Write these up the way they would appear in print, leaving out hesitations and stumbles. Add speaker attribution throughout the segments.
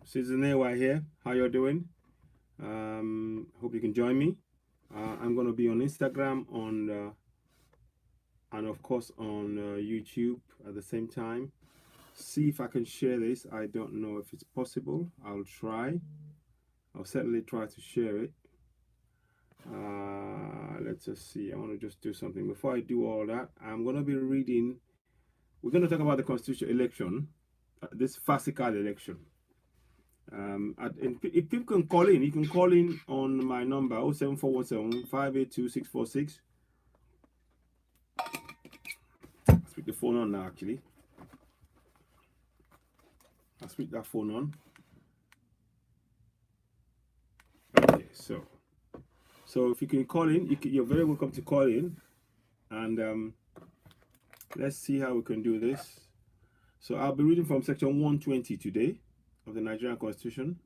Speaker 1: Citizen AY here. How you're doing? Hope you can join me. I'm going to be on Instagram and of course on YouTube at the same time. See if I can share this. I don't know if it's possible. I'll try. I'll certainly try to share it. Let's just see. I want to just do something. Before I do all that, I'm going to be reading. We're going to talk about the constitutional election, this farcical election. If people can call in, you can call in on my number 07417 582 646. Speak the phone on now, actually. I'll speak that phone on. Okay, so if you can call in, you're very welcome to call in, and let's see how we can do this. So I'll be reading from section 120 today of the Nigerian Constitution.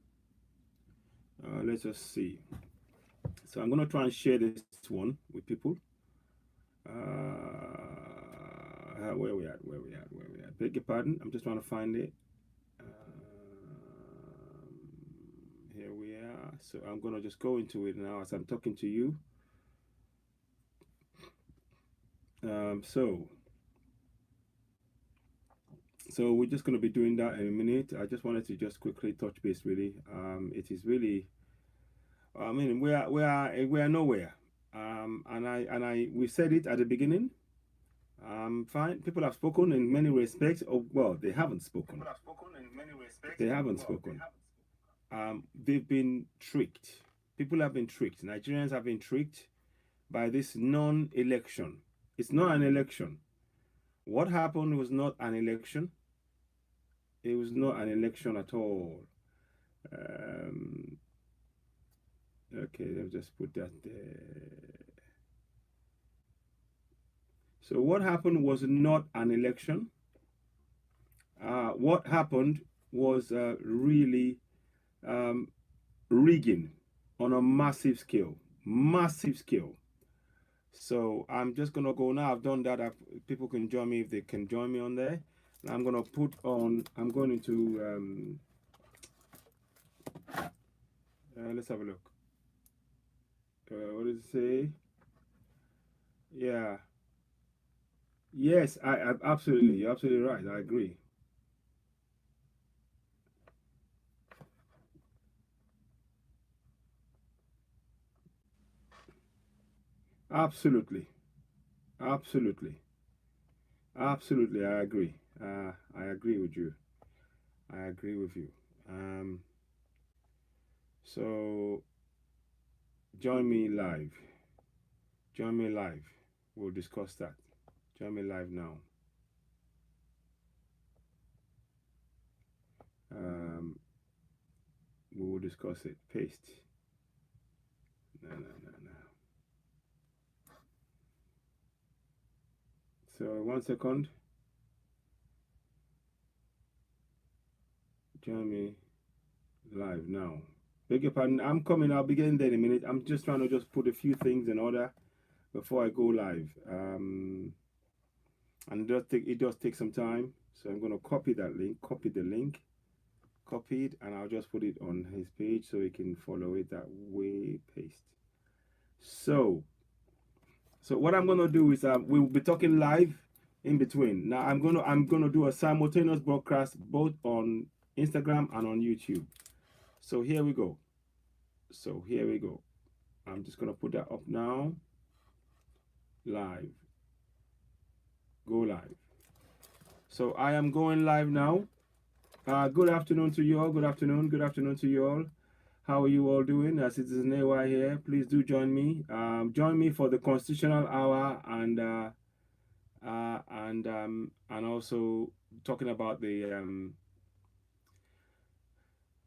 Speaker 1: Let's just see. So I'm going to try and share this one with people. Where we at? Beg your pardon. I'm just trying to find it. Here we are. So I'm going to just go into it now as I'm talking to you. So we're just going to be doing that in a minute. I just wanted to just quickly touch base. Really, it is really. I mean, we are nowhere. We said it at the beginning. Fine. People have spoken in many respects. Oh, well, they haven't spoken. People have spoken in many respects. They haven't spoken. They've been tricked. People have been tricked. Nigerians have been tricked by this non-election. It's not an election. What happened was not an election. It was not an election at all. Okay, let's just put that there. So what happened was not an election. What happened was really rigging on a massive scale. So I'm just gonna go now. I've done that. People can join me if they can join me on there. I'm gonna put on. I'm going into. Let's have a look. What does it say? Yeah. Yes, I absolutely. You're absolutely right. I agree. Absolutely. Absolutely. Absolutely, I agree. I agree with you. I agree with you. So join me live. Join me live. We'll discuss that. Join me live now. We will discuss it. Paste. No. So 1 second. Join me live now. Beg your pardon. I'm coming. I'll be getting there in a minute. I'm just trying to just put a few things in order before I go live. And it does take some time. So I'm going to copy that link. Copy the link. Copy it, and I'll just put it on his page so he can follow it that way. Paste. So what I'm going to do is we'll be talking live in between. Now I'm going to do a simultaneous broadcast both on Instagram and on YouTube. So here we go. I'm just going to put that up now. Live. Go live. So I am going live now. Good afternoon to you all. Good afternoon to you all. How are you all doing? Citizen AY here. Please do join me. Join me for the Constitutional Hour and also talking about the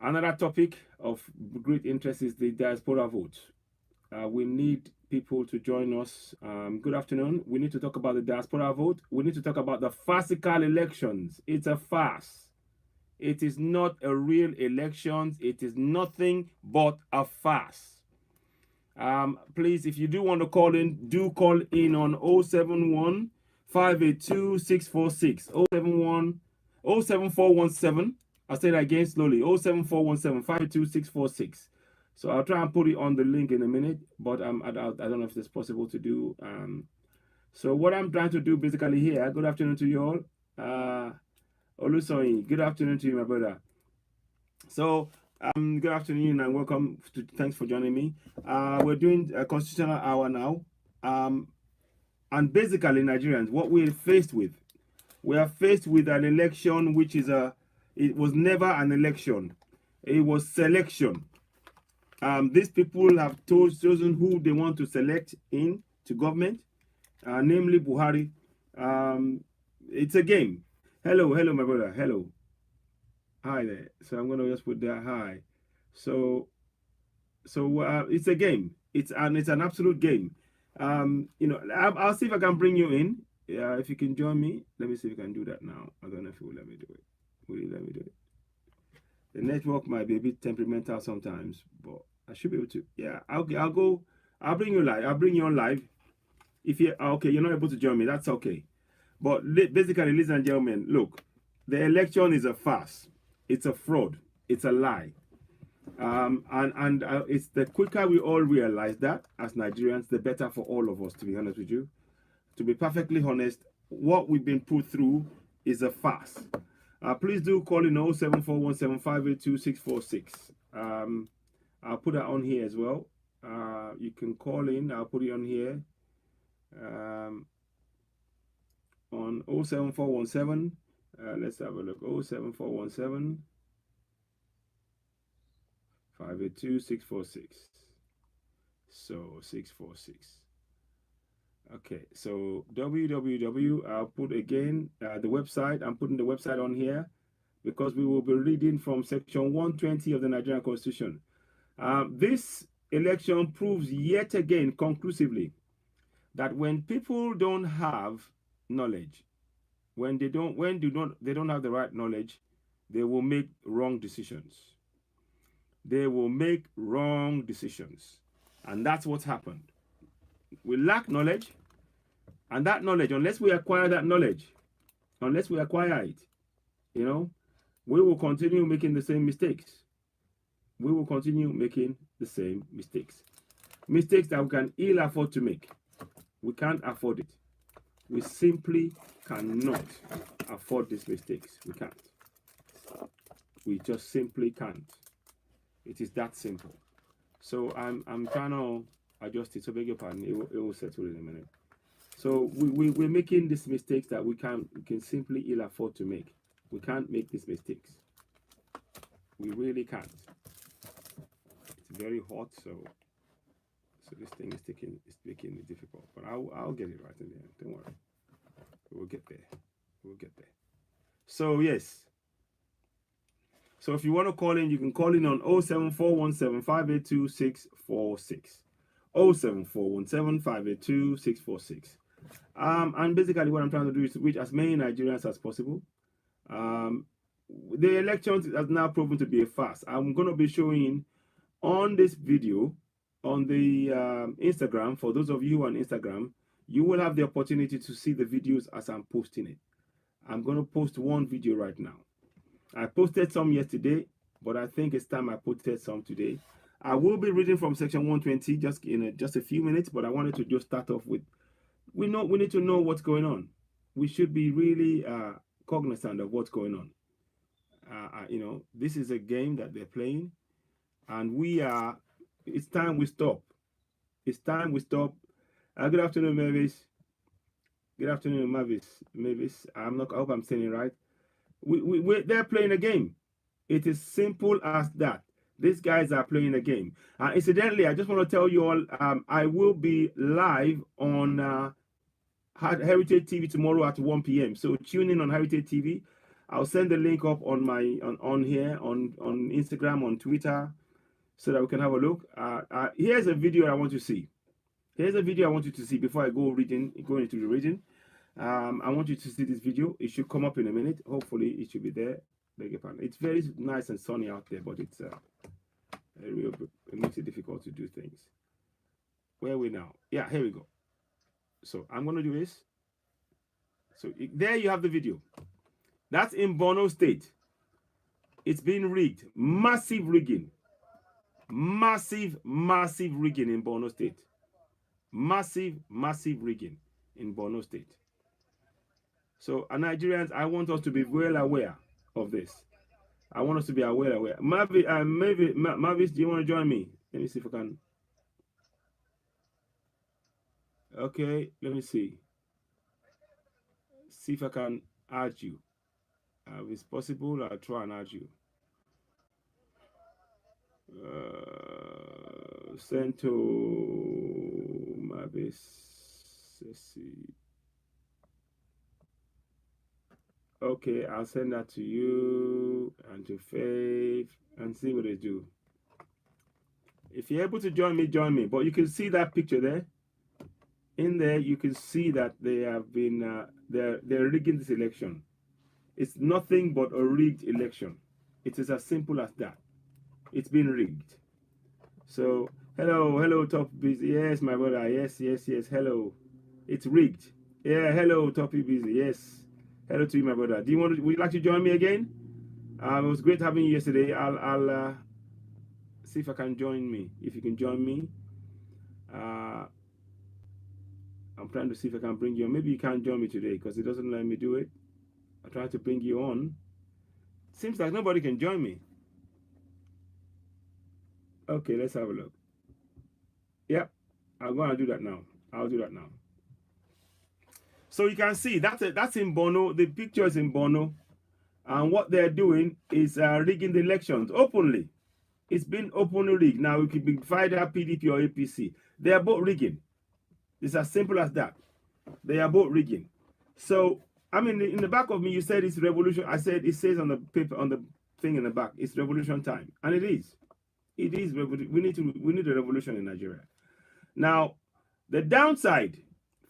Speaker 1: another topic of great interest is the diaspora vote. We need people to join us. Good afternoon. We need to talk about the diaspora vote. We need to talk about the farcical elections. It's a farce. It is not a real election. It is nothing but a farce. Please, if you do want to call in, do call in on 071 582 646 07417 I'll say that again slowly. 07417522646. So I'll try and put it on the link in a minute, but I don't know if it's possible to do. So what I'm trying to do basically here. Good afternoon to you all. Olusoyin, good afternoon to you, my brother. So good afternoon and welcome. Thanks for joining me. We're doing a constitutional hour now. And basically, Nigerians, what we're faced with, we are faced with an election which is it was never an election. It was selection. These people have chosen who they want to select in to government, namely Buhari. It's a game. Hello, my brother. Hello. Hi there. So I'm gonna just put that hi. So it's a game. It's an absolute game. I'll see if I can bring you in. If you can join me, let me see if I can do that now. I don't know if it will let me do it. Will it let me do it? The network might be a bit temperamental sometimes, but I should be able to. Yeah, I'll go. I'll bring you live. I'll bring you on live. If you okay, you're not able to join me. That's okay. But basically, ladies and gentlemen, look, the election is a farce. It's a fraud. It's a lie. And it's the quicker we all realize that as Nigerians, the better for all of us, to be honest with you. To be perfectly honest, what we've been put through is a farce. Please do call in 07417582646. I'll put that on here as well. You can call in. I'll put it on here. On 07417. Let's have a look. 07417 582-646. So 646. Okay, so www. I'll put again the website. I'm putting the website on here because we will be reading from section 120 of the Nigerian Constitution. This election proves yet again conclusively that when people don't have knowledge, when they don't have the right knowledge, they will make wrong decisions. They will make wrong decisions. And that's what's happened. We lack knowledge. And that knowledge, unless we acquire that knowledge, unless we acquire it, we will continue making the same mistakes. We will continue making the same mistakes. Mistakes that we can ill afford to make. We can't afford it. We simply cannot afford these mistakes. We can't. We just simply can't. It is that simple. So I'm trying to adjust it. So beg your pardon. It will settle in a minute. So we're making these mistakes that we can simply ill afford to make. We can't make these mistakes. We really can't. It's very hot, so this thing is making it difficult. But I'll get it right in the end. Don't worry. We'll get there. We'll get there. So yes. So if you want to call in, you can call in on 07417582646. 07417582646. And basically what I'm trying to do is to reach as many Nigerians as possible. The elections has now proven to be a farce. I'm going to be showing on this video on the Instagram. For those of you on Instagram, you will have the opportunity to see the videos as I'm posting it. I'm going to post one video right now. I posted some yesterday, but I think it's time I posted some today. I will be reading from section 120 just in just a few minutes, but I wanted to just start off with, we need to know what's going on. We should be really cognizant of what's going on. This is a game that they're playing, and it's time we stop. It's time we stop. Good afternoon, Mavis. Good afternoon, Mavis. I hope I'm saying it right. They're playing a game. It is simple as that. These guys are playing a game. Incidentally, I just want to tell you all, I will be live on Heritage TV tomorrow at 1 p.m. So tune in on Heritage TV. I'll send the link up on my on here on Instagram, on Twitter, so that we can have a look. Here's a video I want to see. Here's a video I want you to see before I go into the reading. I want you to see this video. It should come up in a minute. Hopefully, it should be there. Beg your pardon. It's very nice and sunny out there, but it makes it difficult to do things. Where are we now? Yeah, here we go. So I'm going to do this. So there you have the video. That's in Borno State. It's been rigged. Massive rigging. Massive rigging in Borno State. Massive rigging in Borno State. So, Nigerians, I want us to be well aware of this. I want us to be aware. Mavis, do you want to join me? Let me see if I can. Okay, let me see. See if I can add you. If it's possible, I'll try and add you. Send to Mavis. Let's see. Okay, I'll send that to you and to Faith and see what they do. If you're able to join me, join me. But you can see that picture there. In there, you can see that they have been they're rigging this election. It's nothing but a rigged election. It is as simple as that. It's been rigged. So hello, Top Busy. Yes, my brother. Yes. Hello. It's rigged. Yeah, hello, Toppy Busy. Yes. Hello to you, my brother. Would you like to join me again? It was great having you yesterday. I'll see if I can join me. If you can join me, I'm trying to see if I can bring you on. Maybe you can't join me today because it doesn't let me do it. I try to bring you on. Seems like nobody can join me. Okay, let's have a look. Yep, I'm gonna do that now. I'll do that now. So you can see that's in Bono. The picture is in Bono, and what they're doing is rigging the elections openly. It's been openly rigged. Now it could be either PDP or APC. They are both rigging. It's as simple as that. They are both rigging. So I mean, in the back of me, you said it's revolution. I said it says on the paper, on the thing in the back, it's revolution time, and it is. It is. We need a revolution in Nigeria. Now, the downside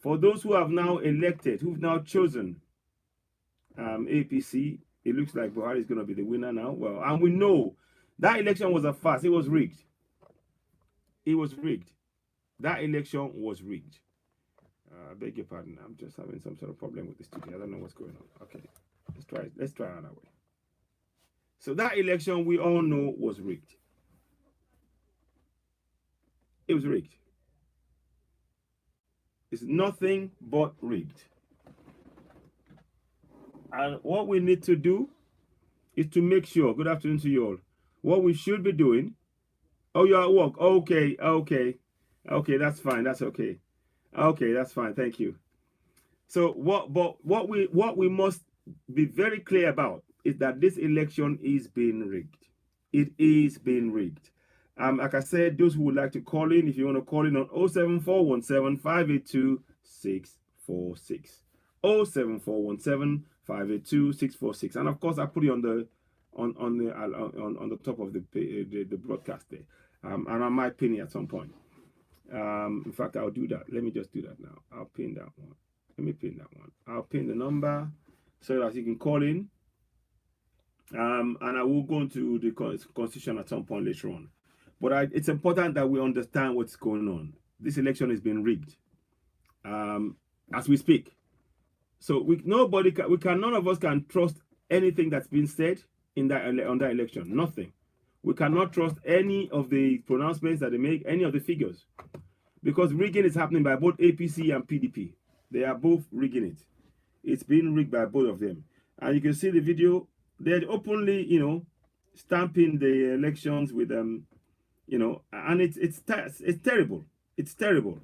Speaker 1: for those who have now elected, who've now chosen APC, it looks like Buhari is going to be the winner now. Well, and we know that election was a farce. It was rigged. It was rigged. That election was rigged. I beg your pardon. I'm just having some sort of problem with this today. I don't know what's going on. Okay, let's try it. Let's try another way. So that election we all know was rigged. It was rigged. It's nothing but rigged. And what we need to do is to make sure, good afternoon to you all, what we should be doing. Oh, you're at work. Okay, that's fine. That's okay. Okay, that's fine. Thank you. So what we must be very clear about is that this election is being rigged. It is being rigged. Like I said, those who would like to call in, if you want to call in on 07417 582 646. 07417 582 646. And of course, I put it on the top of the broadcast there. And I might pin it at some point. In fact, I'll do that. Let me just do that now. I'll pin that one. Let me pin that one. I'll pin the number so that you can call in. And I will go into the constitution at some point later on. But it's important that we understand what's going on. This election has been rigged as we speak. So none of us can trust anything that's been said on that election. Nothing. We cannot trust any of the pronouncements that they make, any of the figures. Because rigging is happening by both APC and PDP. They are both rigging it. It's been rigged by both of them. And you can see the video. They're openly, stamping the elections with and it's terrible. It's terrible.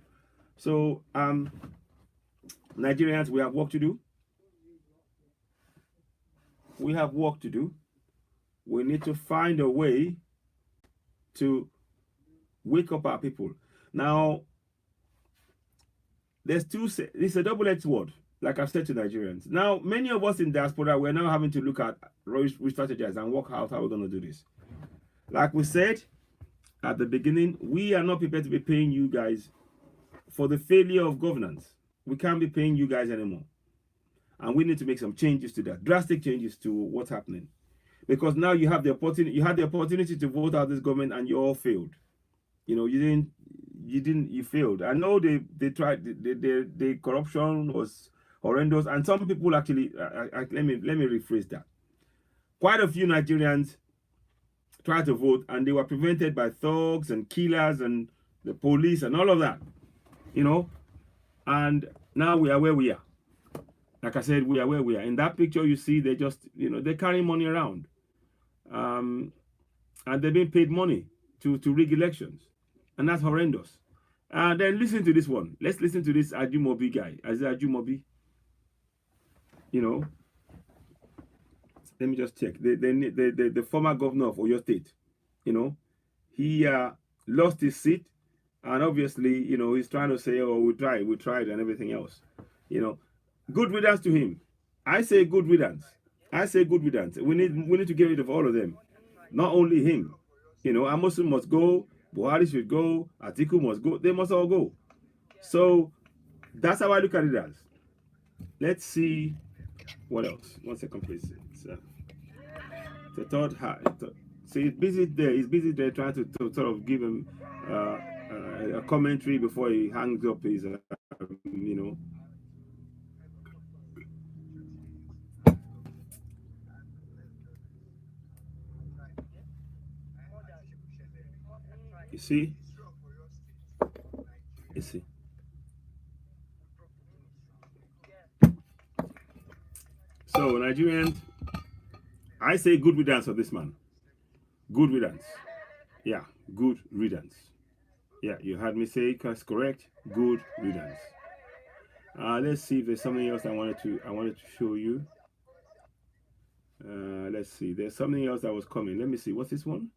Speaker 1: So Nigerians, we have work to do. We have work to do. We need to find a way to wake up our people. Now, it's a double-edged sword, like I've said to Nigerians. Now, many of us in diaspora, we're now having to look at re-strategize and work out how we're going to do this. Like we said at the beginning, we are not prepared to be paying you guys for the failure of governance. We can't be paying you guys anymore. And we need to make some changes to that, drastic changes to what's happening. Because now you have the opportunity, had the opportunity to vote out this government and you all failed. You failed. I know they tried, the corruption was horrendous. And some people actually, let me rephrase that. Quite a few Nigerians try to vote, and they were prevented by thugs and killers and the police and all of that, you know. And now we are where we are. Like I said, we are where we are. In that picture, you see, they just, you know, they're carrying money around, and they're being paid money to rig elections, and that's horrendous. And then listen to this one. Let's listen to this Ajumobi guy. Isaiah Ajumobi. You know, let me just check. The former governor of Oyo State. You know, he lost his seat, and obviously, you know, he's trying to say, "Oh, we tried, and everything else." You know, good riddance to him. I say good riddance. I say good riddance. We need to get rid of all of them, not only him. You know, Amosu must go. Buhari should go. Atiku must go. They must all go. So that's how I look at it as. Let's see what else. 1 second, please. It's the third high. See, he's busy there. He's busy there trying to sort of give him a commentary before he hangs up his, you know. You see? You see? So, Nigerians, I say good riddance of this man. Good riddance. Yeah, good riddance. Yeah, you heard me say that's correct. Good riddance. Let's see if there's something else I wanted to show you. Let's see. There's something else that was coming. Let me see. What's this one?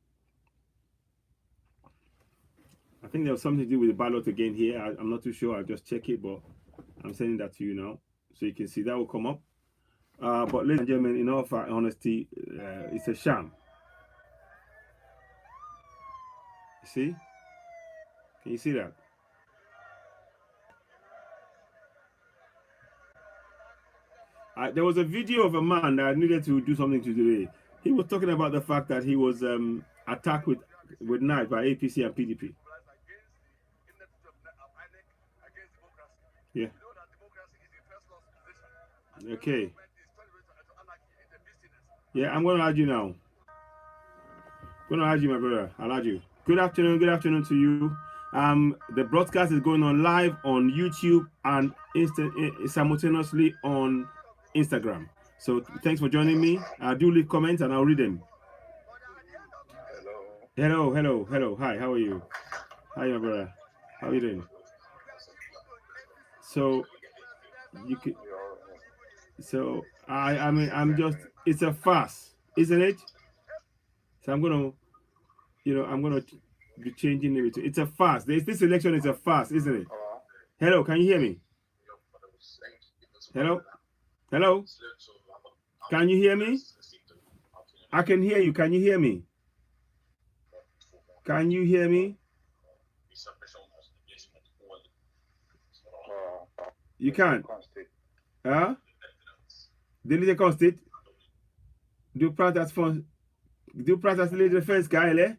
Speaker 1: I think there was something to do with the ballot again here. I'm not too sure. I'll just check it, but I'm sending that to you now, so you can see that will come up. But ladies and gentlemen, in all honesty, it's a sham. You see? Can you see that? There was a video of a man that needed to do something to today. He was talking about the fact that he was attacked with knives by APC and PDP. Yeah. Okay. Yeah, I'm going to add you now. I'm going to add you, my brother. I'll add you. Good afternoon to you. The broadcast is going on live on YouTube and simultaneously on Instagram. So thanks for joining me. Do leave comments and I'll read them. Hello. Hi, how are you? Hi, my brother. How are you doing? So you could. So I mean, I'm just. It's a farce, isn't it? So I'm gonna be changing it. It's a farce. This election is a farce, isn't it? Hello, can you hear me? Hello? Can you hear me? I can hear you. Can you hear me? Can you hear me? You can't. Huh? Delete the constant. Do practice the defense guy, eh?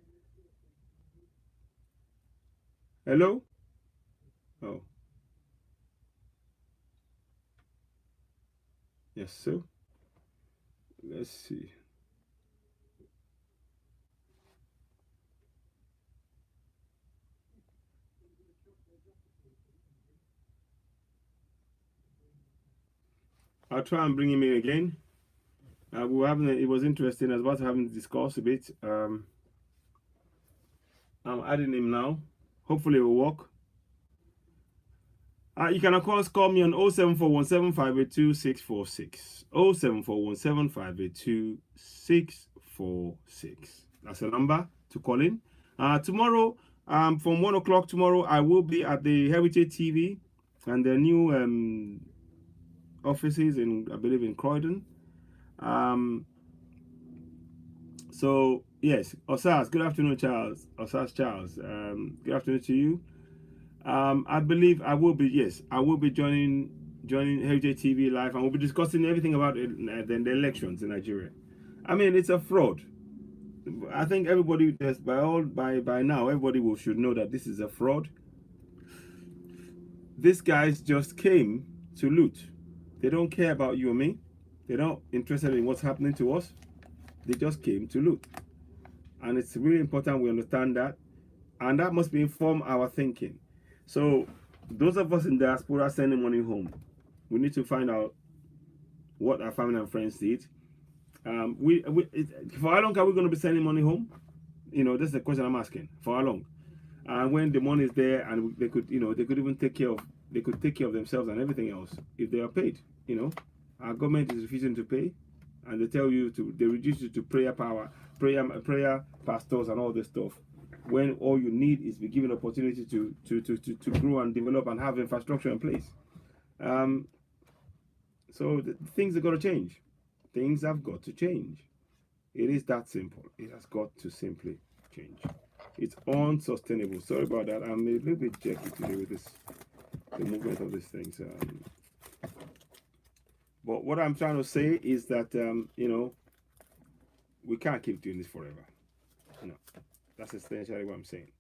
Speaker 1: Hello? Oh. Yes, sir. Let's see. I'll try and bring him in again. It was interesting. I was about to have him discuss a bit. I'm adding him now. Hopefully it will work. You can of course call me on 07417582646. 07417582646. That's the number to call in. Tomorrow, from 1 o'clock tomorrow, I will be at the Heritage TV and their new offices I believe in Croydon. So yes, Osas, good afternoon, Charles. Osas Charles, good afternoon to you. I believe I will be joining Heritage TV live, and we'll be discussing everything about the elections in Nigeria. I mean, it's a fraud. I think everybody by now everybody should know that this is a fraud. These guys just came to loot. They don't care about you or me. They're not interested in what's happening to us. They just came to loot. and it's really important we understand that, and that must be inform our thinking. So those of us in diaspora sending money home, we need to find out what our family and friends did. For how long are we going to be sending money home? That's the question I'm asking. For how long? And when the money is there, and they could, they could even they could take care of themselves and everything else if they are paid. Our government is refusing to pay, and they reduce you to prayer pastors and all this stuff. When all you need is be given opportunity to grow and develop and have infrastructure in place. So things are going to change. Things have got to change. It is that simple. It has got to simply change. It's unsustainable. Sorry about that. I'm a little bit jerky today with the movement of these things. But what I'm trying to say is that we can't keep doing this forever. No, that's essentially what I'm saying.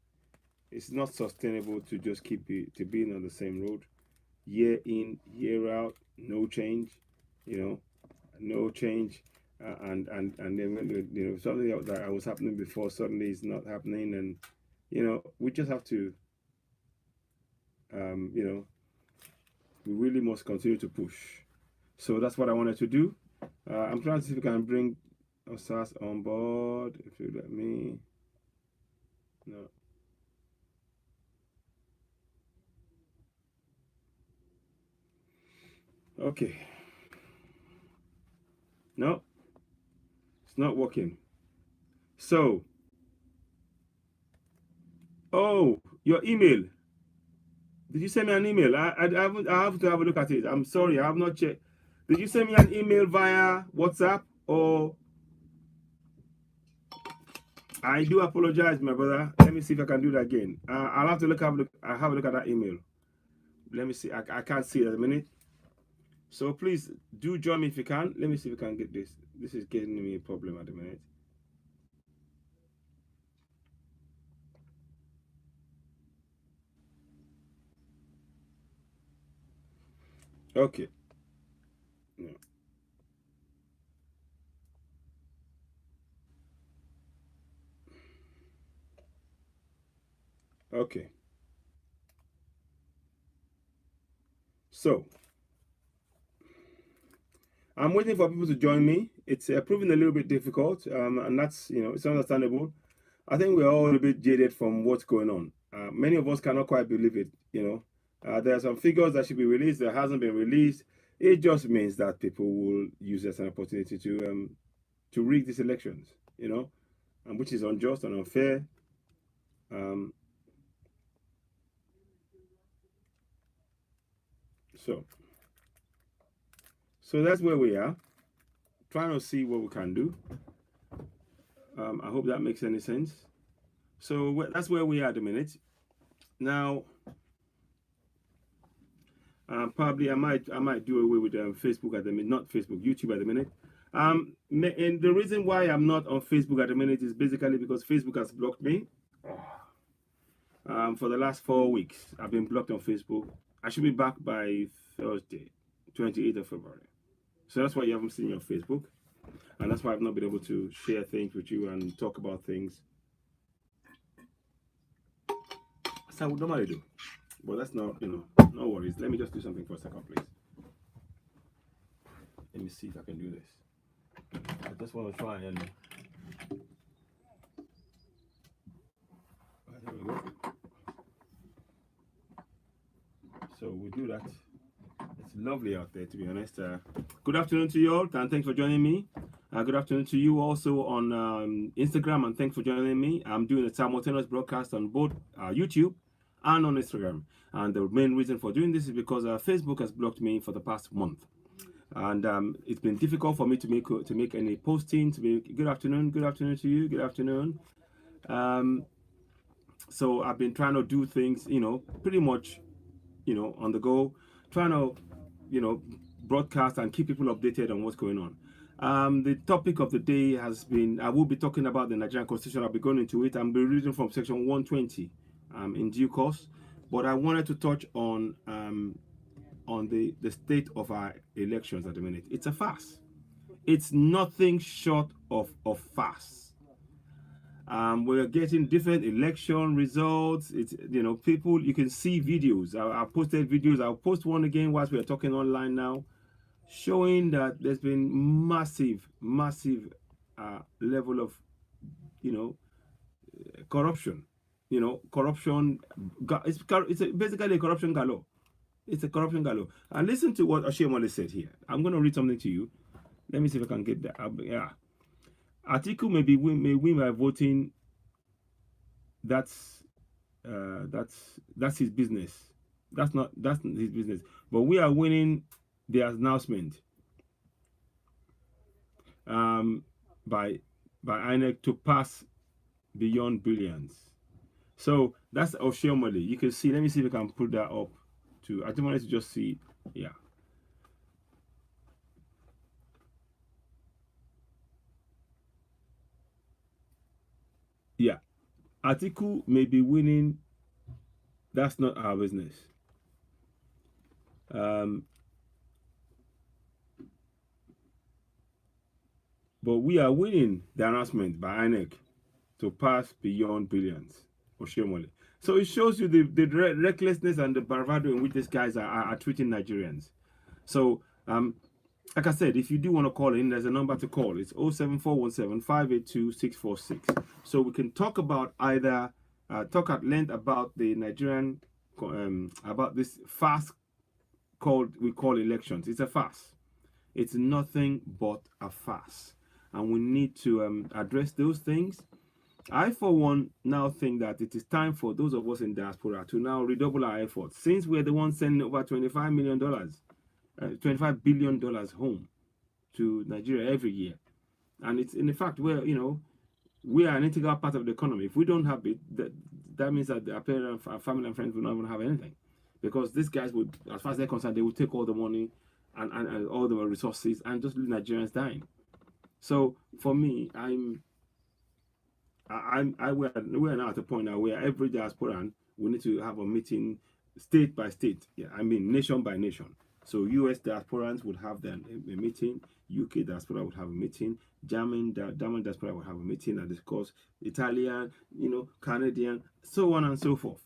Speaker 1: It's not sustainable to just keep being on the same road, year in, year out, no change. No change, and then something that was happening before suddenly is not happening, and we just have to, we really must continue to push. So that's what I wanted to do. I'm trying to see if we can bring Osas on board. If you let me, no. Okay. No, it's not working. So, oh, your email. Did you send me an email? I have to have a look at it. I'm sorry, I have not checked. Did you send me an email via WhatsApp, or? I do apologize, my brother. Let me see if I can do that again. I'll have to have a look at that email. Let me see. I can't see it at the minute. So please do join me if you can. Let me see if we can get this. This is getting me a problem at the minute. Okay. Yeah. Okay. So I'm waiting for people to join me. It's proving a little bit difficult, and that's it's understandable. I think we're all a bit jaded from what's going on. Many of us cannot quite believe it. There are some figures that should be released that hasn't been released. It just means that people will use this as an opportunity to rig these elections. And which is unjust and unfair. Um, so so that's where we are. Trying to see what we can do. I hope that makes any sense. So that's where we are at the minute. Now, probably I might do away with Facebook at the minute, not Facebook, YouTube at the minute. And the reason why I'm not on Facebook at the minute is basically because Facebook has blocked me. For the last 4 weeks, I've been blocked on Facebook. I should be back by Thursday, 28th of February. So that's why you haven't seen me on Facebook, and that's why I've not been able to share things with you and talk about things as I would normally do. But that's not, no worries. Let me just do something for a second, please. Let me see if I can do this. I just want to try and. There we go. So we do that. It's lovely out there, to be honest. Good afternoon to you all, and thanks for joining me. Good afternoon to you also on Instagram, and thanks for joining me. I'm doing a simultaneous broadcast on both YouTube and on Instagram. And the main reason for doing this is because Facebook has blocked me for the past month. And it's been difficult for me to make any posting. Good afternoon to you. Good afternoon. So I've been trying to do things, pretty much, on the go, trying to, broadcast and keep people updated on what's going on. The topic of the day has been, I will be talking about the Nigerian Constitution. I'll be going into it. I'll be reading from section 120 in due course. But I wanted to touch on the state of our elections at the minute. It's a farce. It's nothing short of farce. We're getting different election results. It's, you know, people, you can see videos. I posted videos. I'll post one again whilst we're talking online now, showing that there's been massive level of, you know, corruption. You know, corruption. It's basically a corruption galore. It's a corruption galore. And listen to what Oshiomhole said here. I'm going to read something to you. Let me see if I can get that. Yeah. Atiku may win by voting. That's that's his business. That's his business. But we are winning the announcement by INEC to pass beyond billions. So that's Oshiomhole. You can see. Let me see if I can put that up. I just wanted to just see. Yeah. Yeah. Atiku may be winning. That's not our business. But we are winning the announcement by INEC to pass beyond billions. Oshiomhole. So it shows you the recklessness and the bravado in which these guys are treating Nigerians. So, like I said, if you do want to call in, there's a number to call. It's 07417 582 646. So we can talk about either, talk at length about the Nigerian, about this farce we call elections. It's a farce. It's nothing but a farce. And we need to address those things. I, for one, now think that it is time for those of us in diaspora to now redouble our efforts, since we're the ones sending over $25 million, $25 billion home to Nigeria every year. And it's, in fact, we're, you know, we are an integral part of the economy. If we don't have it, that means that our parents, our family and friends will not even have anything. Because these guys would, as far as they're concerned, they would take all the money and all the resources and just leave Nigerians dying. So for me, we're now at a point now where every diasporan, we need to have a meeting state by state. Yeah, I mean nation by nation. So US diasporans would have a meeting, UK diaspora would have a meeting, German diaspora would have a meeting and discuss, Italian, you know, Canadian, so on and so forth.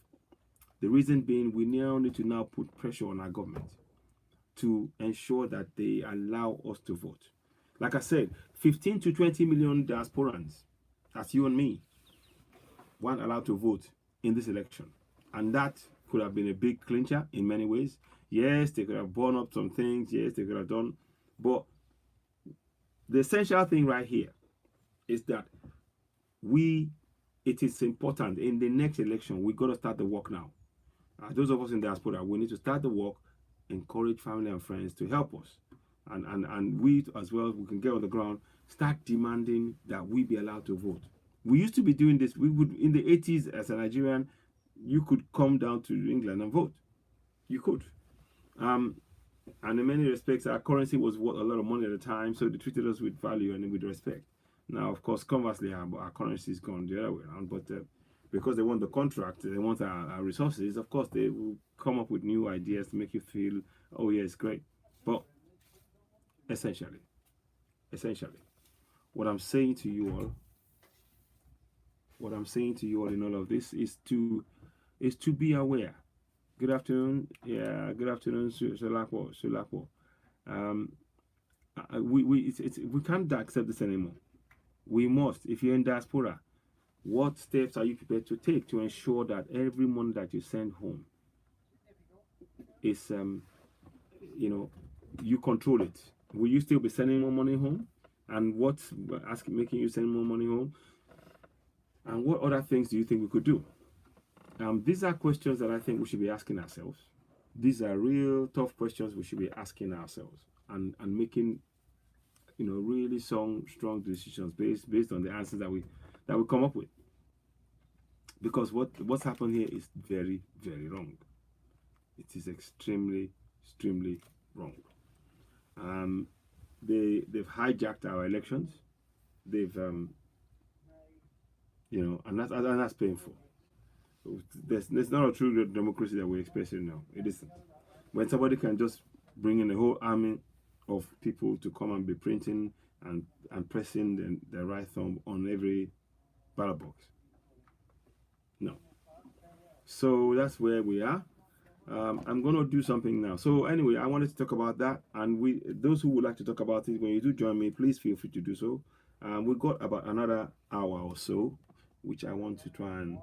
Speaker 1: The reason being, we now need to now put pressure on our government to ensure that they allow us to vote. Like I said, 15 to 20 million diasporans, that's you and me, weren't allowed to vote in this election. And that could have been a big clincher in many ways. Yes, they could have borne up some things. Yes, they could have done. But the essential thing right here is that it is important in the next election, we got to start the work now. Those of us in diaspora, we need to start the work, encourage family and friends to help us. And we as well, we can get on the ground, start demanding that we be allowed to vote. We used to be doing this. We would, in the 80s, as a Nigerian, you could come down to England and vote. You could. And in many respects, our currency was worth a lot of money at the time, so they treated us with value and with respect. Now, of course, conversely, our currency is gone the other way around, but because they want the contract, they want our resources, of course, they will come up with new ideas to make you feel, oh, yeah, it's great. But essentially, what I'm saying to you all in all of this is to be aware. Good afternoon. Yeah, good afternoon, Sulakwo. We can't accept this anymore. We must. If you're in diaspora, what steps are you prepared to take to ensure that every money that you send home is, you control it? Will you still be sending more money home? And what's making you send more money home? And what other things do you think we could do? These are questions that I think we should be asking ourselves. These are real tough questions we should be asking ourselves and making, really strong decisions based on the answers that we come up with. Because what's happened here is very, very wrong. It is extremely wrong. They've hijacked our elections. They've and that's painful. There's not a true democracy that we're experiencing now. It isn't. When somebody can just bring in a whole army of people to come and be printing and pressing the right thumb on every ballot box. No. So that's where we are. I'm going to do something now. So anyway, I wanted to talk about that, and those who would like to talk about it, when you do join me, please feel free to do so. We've got about another hour or so, which I want to try and.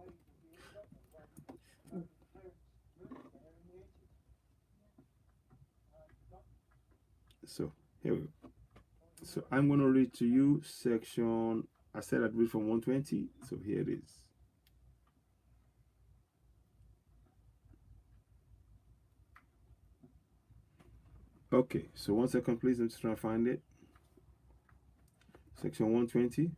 Speaker 1: So here we go. So I'm going to read to you section. I said I'd read from 120. So here it is. Okay, so 1 second, please. I'm just trying to find it. Section 120.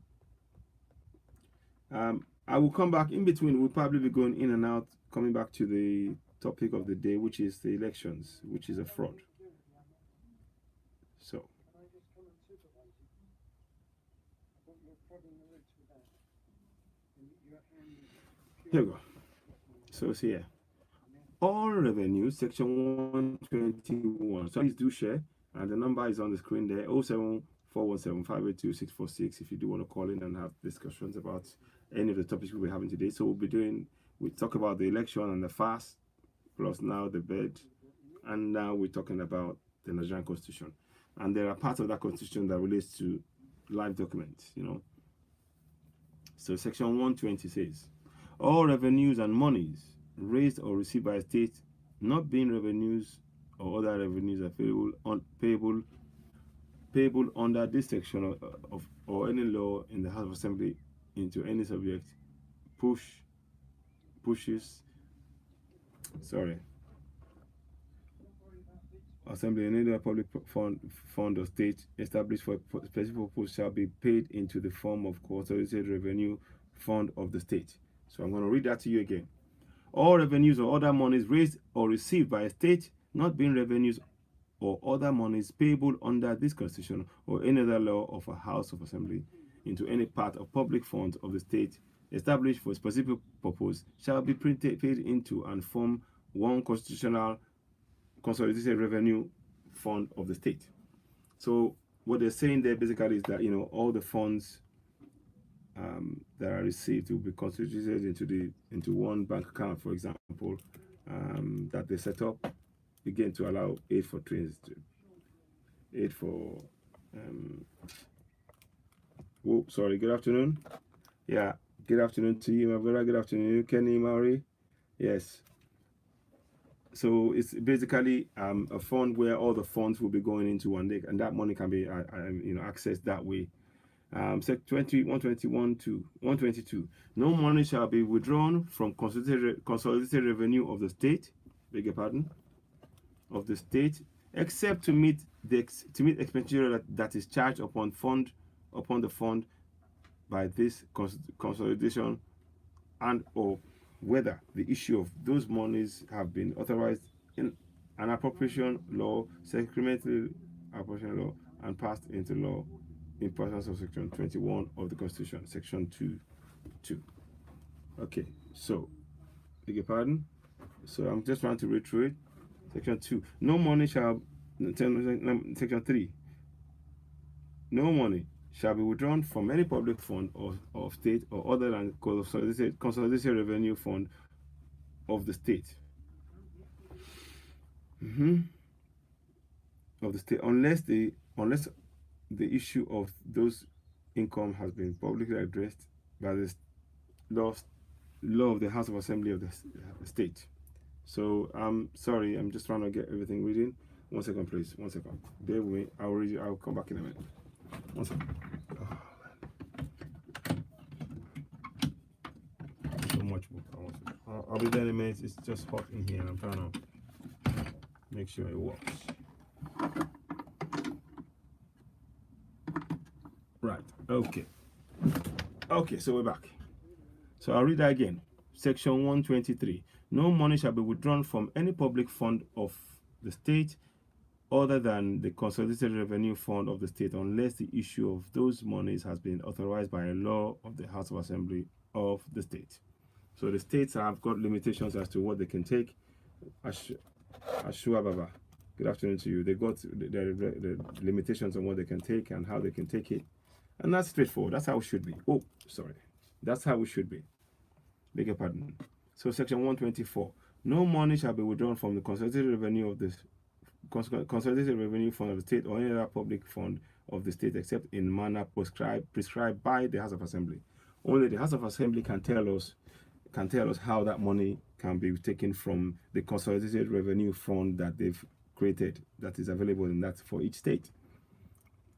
Speaker 1: I will come back in between. We'll probably be going in and out, coming back to the topic of the day, which is the elections, which is a fraud. So, here we go. So it's here. All revenues, section 121. So please do share. And the number is on the screen there, 07417582646, if you do want to call in and have discussions about any of the topics we'll be having today. So we talk about the election and the fast, plus now the bed, and now we're talking about the Nigerian Constitution. And there are parts of that Constitution that relates to live documents, So section 120 says, all revenues and monies raised or received by a state, not being revenues or other revenues are payable under this section of or any law in the House of Assembly into any subject Assembly in any public fund or state established for a specific purpose shall be paid into the form of consolidated revenue fund of the state. So I'm going to read that to you again. All revenues or other monies raised or received by a state, not being revenues or other monies payable under this Constitution or any other law of a House of Assembly into any part of public funds of the state established for a specific purpose shall be paid into and form one constitutional consolidated revenue fund of the state. So what they're saying there basically is that all the funds that are received will be consolidated into one bank account, for example, that they set up again to allow aid for trains, aid for. Good afternoon. Yeah, good afternoon to you, my brother. Good afternoon, Kenny Maori. Yes. So it's basically a fund where all the funds will be going into one day, and that money can be accessed that way. Section 121 to 122. No money shall be withdrawn from consolidated revenue of the state, beg your pardon, of the state, except to meet expenditure that is charged upon the fund by this consolidation, and or whether the issue of those monies have been authorized in an appropriation law, supplementary appropriation law, and passed into law in pursuance of section 21 of the Constitution, section 2. Okay, so beg your pardon. So I'm just trying to read through it. Section 2. No money shall section 3. No money shall be withdrawn from any public fund of state or other than consolidated revenue fund of the state. Of the state, unless the issue of those income has been publicly addressed by the law of the House of Assembly of the state. So I'm sorry, I'm just trying to get everything reading. 1 second, please. 1 second. Bear with me. I'll come back in a minute. 1 second. Oh, so much book. I'll be there in a minute. It's just hot in here, and I'm trying to make sure it works. Right. Okay. Okay. So we're back. So I'll read that again. Section 123. No money shall be withdrawn from any public fund of the state other than the consolidated revenue fund of the state unless the issue of those monies has been authorized by a law of the House of Assembly of the state. So the states have got limitations as to what they can take. Ashua Baba, good afternoon to you. They've got the limitations on what they can take and how they can take it. And that's straightforward. That's how it should be. Oh, sorry. That's how it should be. Beg your pardon. So section 124. No money shall be withdrawn from the consolidated revenue of the consolidated revenue fund of the state or any other public fund of the state except in manner prescribed by the House of Assembly. Only the House of Assembly can tell us how that money can be taken from the consolidated revenue fund that they've created, that is available in that for each state.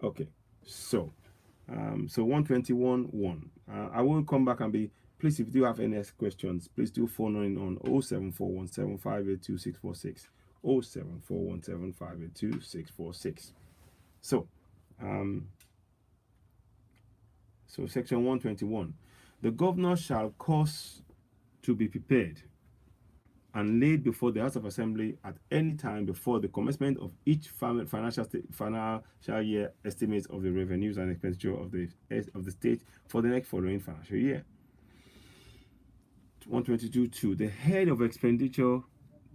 Speaker 1: Okay, so 121.1. I will come back and be, please, if you do have any questions, please do phone in on 07417582646. 07417582646. So section 121. The governor shall cause to be prepared and laid before the House of Assembly at any time before the commencement of each financial year estimates of the revenues and expenditure of the state for the next following financial year. 122.2. The head of expenditure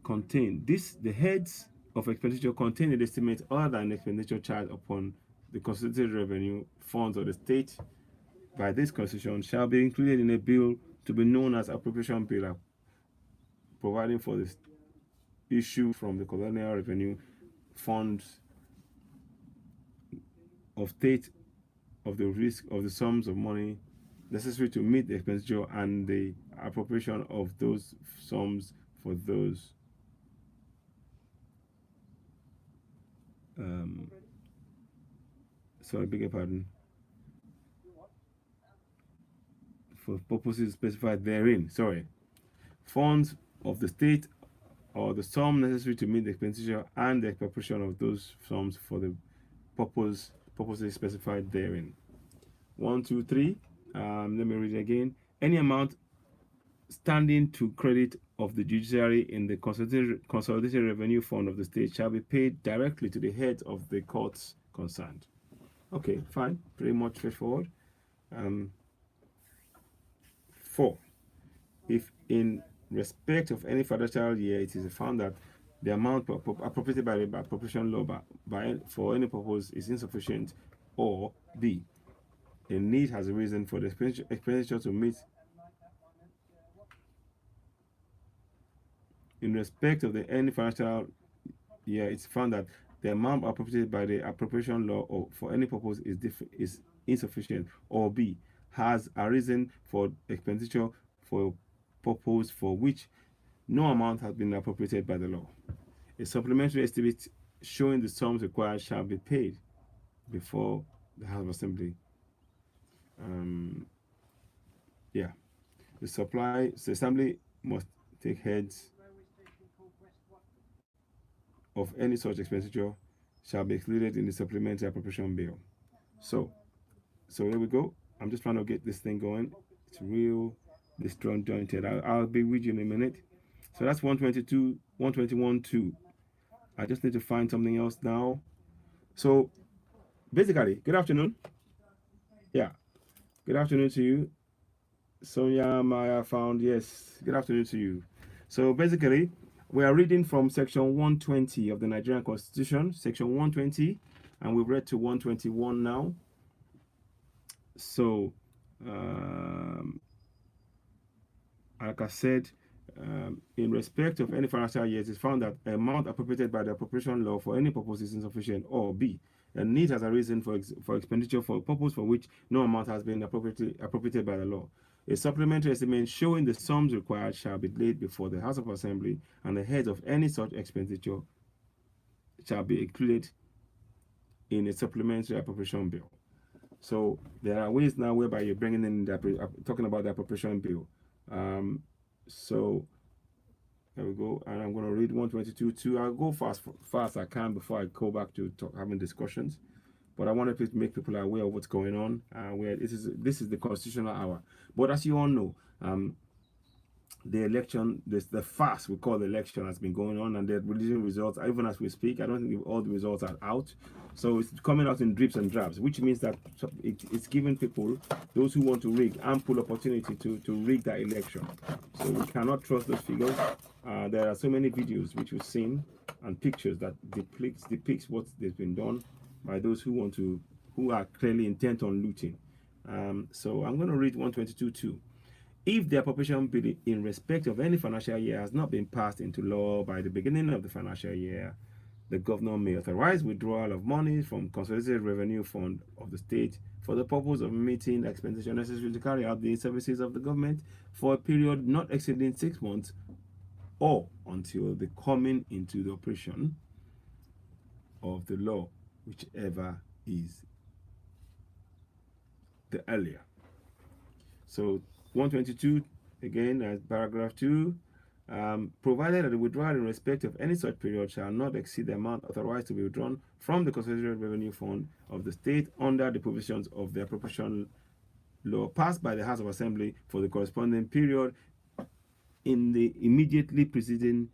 Speaker 1: the heads of expenditure contain an estimate other than expenditure charged upon the consolidated revenue funds of the state by this constitution shall be included in a bill to be known as appropriation bill, providing for this issue from the colonial revenue funds of state of the risk of the sums of money necessary to meet the expenditure and the appropriation of those sums for those beg your pardon, for purposes specified therein. Funds of the state or the sum necessary to meet the expenditure and the appropriation of those sums for the purposes specified therein. 1, 2, 3. Let me read it again. Any amount standing to credit of the judiciary in the consolidated revenue fund of the state shall be paid directly to the heads of the courts concerned. Okay, fine. Pretty much straightforward. 4. If in respect of any financial year it is found that the amount appropriated by the appropriation law for any purpose is insufficient, or B, a need has arisen for the expenditure to meet in respect of any financial year, it's found that the amount appropriated by the appropriation law or for any purpose is insufficient, or B, has arisen for expenditure for a purpose for which no amount has been appropriated by the law. A supplementary estimate showing the sums required shall be paid before the House of Assembly. The Assembly must take heads of any such expenditure shall be included in the supplementary appropriation bill. So here we go. I'm just trying to get this thing going. It's real disjointed. I'll be with you in a minute. So that's 122, 121.2. I just need to find something else now. So basically, good afternoon. Yeah, good afternoon to you. Sonia Maya found, yes, good afternoon to you. So basically, we are reading from section 120 of the Nigerian Constitution, section 120, and we've read to 121 now. So, like I said, in respect of any financial year, it is found that the amount appropriated by the appropriation law for any purpose is insufficient, or B, a need has arisen for expenditure for a purpose for which no amount has been appropriated by the law. A supplementary estimate showing the sums required shall be laid before the House of Assembly, and the heads of any such expenditure shall be included in a supplementary appropriation bill. So there are ways now whereby you're bringing in talking about the appropriation bill. So there we go, and I'm going to read 122.2. I'll go fast as I can before I go back to having discussions. But I wanted to make people aware of what's going on. Where this is the constitutional hour. But as you all know, the election, the fast we call the election, has been going on, and they're releasing results even as we speak. I don't think all the results are out, so it's coming out in drips and drabs, which means that it's giving people, those who want to rig, ample opportunity to rig that election. So we cannot trust those figures. There are so many videos which we've seen and pictures that depicts what has been done by those who are clearly intent on looting. So I'm going to read 122.2. If the appropriation bill in respect of any financial year has not been passed into law by the beginning of the financial year, the governor may authorize withdrawal of money from consolidated revenue fund of the state for the purpose of meeting expenditure necessary to carry out the services of the government for a period not exceeding 6 months or until the coming into the operation of the law, whichever is the earlier. So 122 again as paragraph 2, provided that the withdrawal in respect of any such period shall not exceed the amount authorized to be withdrawn from the consolidated revenue fund of the state under the provisions of the appropriation law passed by the House of Assembly for the corresponding period in the immediately preceding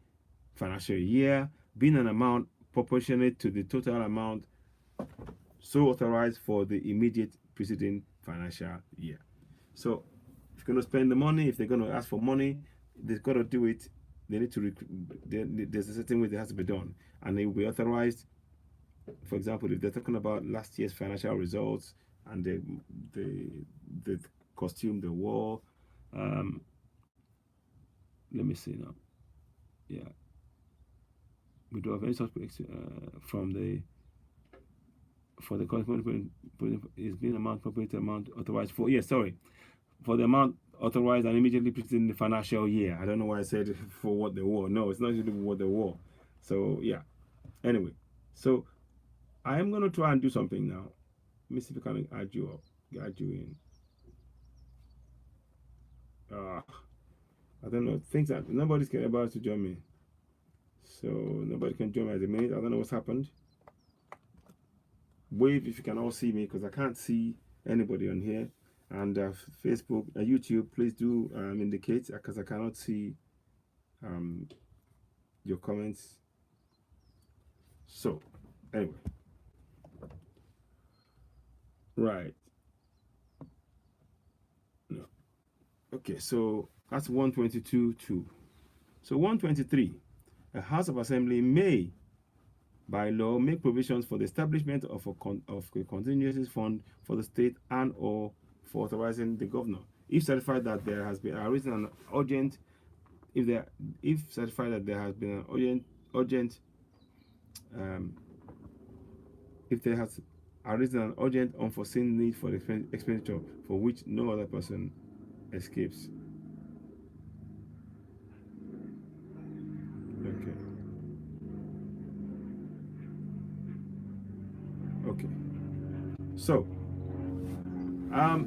Speaker 1: financial year, being an amount proportionate to the total amount so authorized for the immediate preceding financial year. So if you're going to spend the money, if they're going to ask for money, they've got to do it. They need to, there's a certain way that has to be done, and it will be authorized. For example, if they're talking about last year's financial results and the costume they wore, let me see now. Yeah, withdraw of any such from the for the corresponding is being amount appropriate amount authorized for. Yes, sorry, for the amount authorized and immediately preceding the financial year. I don't know why I said for what they wore. No, it's not usually what they wore. So yeah. Anyway, so I am going to try and do something now. Let me see if I can add you up, add you in. I don't know. Things that nobody's about to join me. So nobody can join me at the minute. I don't know what's happened. Wave if you can all see me because I can't see anybody on here. And Facebook, YouTube, please do indicate because I cannot see your comments. So, anyway, right. No. Okay, so that's 122.2. So 123, a House of Assembly may, by law, make provisions for the establishment of a contingency fund for the state and or for authorizing the governor, if certified that there has been arisen an urgent, if certified that there has been an urgent, if there has arisen an urgent unforeseen need for expenditure for which no other person escapes. Okay. Okay. So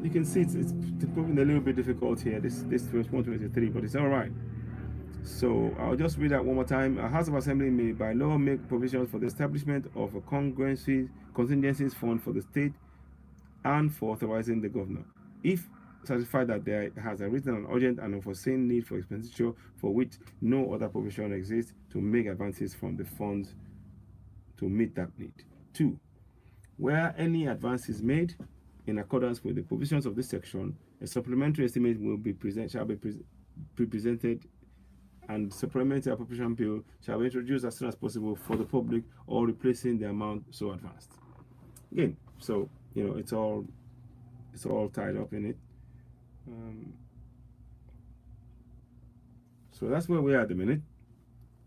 Speaker 1: you can see it's proving a little bit difficult here. This was 123, but it's all right. So I'll just read that one more time. A House of Assembly may by law make provisions for the establishment of a contingencies fund for the state and for authorizing the governor, if satisfied that there has arisen an urgent and unforeseen need for expenditure for which no other provision exists, to make advances from the funds to meet that need. 2. Where any advance is made in accordance with the provisions of this section, a supplementary estimate will be shall be presented, and supplementary appropriation bill shall be introduced as soon as possible for the public or replacing the amount so advanced. Again, so it's all tied up in it. So that's where we are at the minute.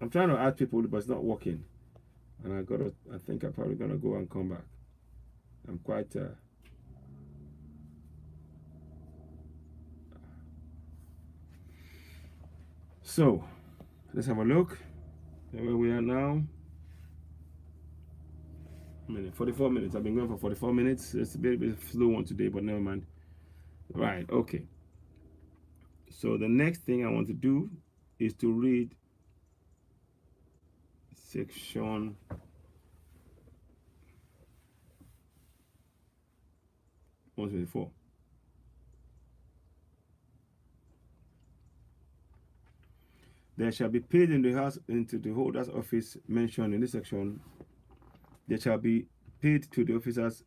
Speaker 1: I'm trying to add people, but it's not working, and I think I'm probably gonna go and come back. I'm quite. So let's have a look at where we are now. 44 minutes. I've been going for 44 minutes. It's a bit of a slow one today, but never mind. Right, okay. So the next thing I want to do is to read section 124. There shall be paid in the house into the holder's office mentioned in this section. There shall be paid to the officers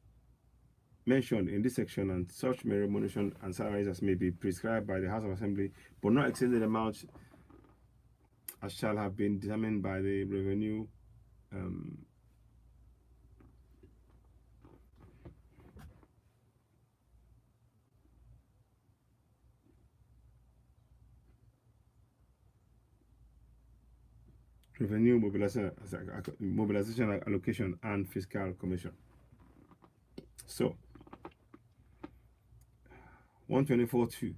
Speaker 1: mentioned in this section, and such remuneration and salaries as may be prescribed by the House of Assembly, but not exceeding the amount as shall have been determined by the revenue Revenue Mobilization Allocation and Fiscal Commission. So 124.2.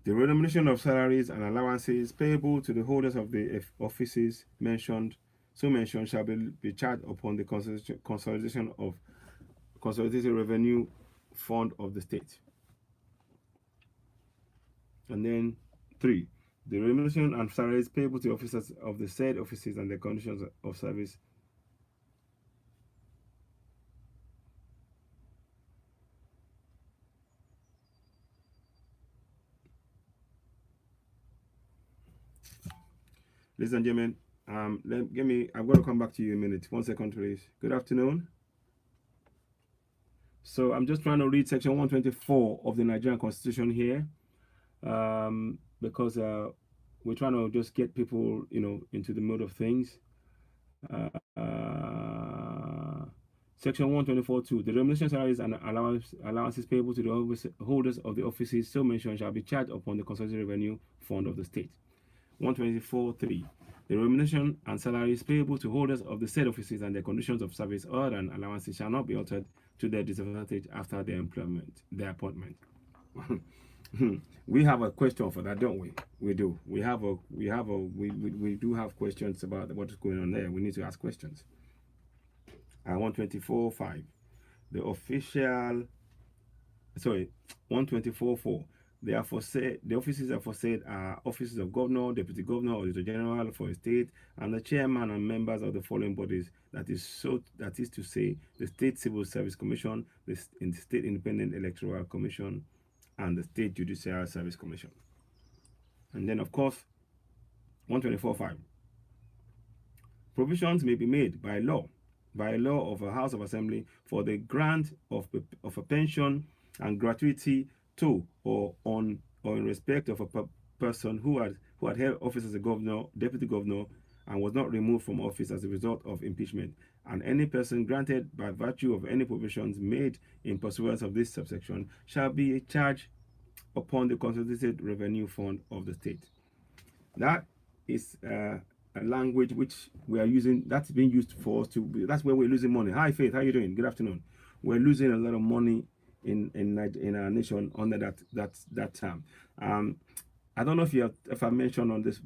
Speaker 1: The remuneration of salaries and allowances payable to the holders of the offices mentioned shall be charged upon the consolidation of consolidated revenue fund of the state. And then 3. The remuneration and salaries payable to officers of the said offices and the conditions of service Ladies and gentlemen, I'm going to come back to you in a minute. 1 second, please. Good afternoon. So I'm just trying to read section 124 of the Nigerian Constitution here, because we're trying to just get people, into the mood of things. Section 124.2. The remuneration salaries and allowances payable to the holders of the offices so mentioned shall be charged upon the consolidated revenue fund of the state. 124.3. The remuneration and salaries payable to holders of the said offices and their conditions of service other than allowances shall not be altered to their disadvantage after their appointment. We have a question for that, don't we? We do. We do have questions about what is going on there. We need to ask questions. 124.5. The official 124.4. The offices aforesaid are offices of governor, deputy governor, auditor general for a state, and the chairman and members of the following bodies. That is to say, the State Civil Service Commission, the State Independent Electoral Commission, and the State Judicial Service Commission. And then, of course, 124.5. Provisions may be made by law of a House of Assembly for the grant of a pension and gratuity to or in respect of a person who had held office as a governor, deputy governor, and was not removed from office as a result of impeachment, and any person granted by virtue of any provisions made in pursuance of this subsection shall be charged upon the consolidated revenue fund of the state. That is a language which we are using, that's being used for us to, that's where we're losing money. Hi Faith, how you doing? Good afternoon. We're losing a lot of money in our nation under that term. I don't know if I mentioned on this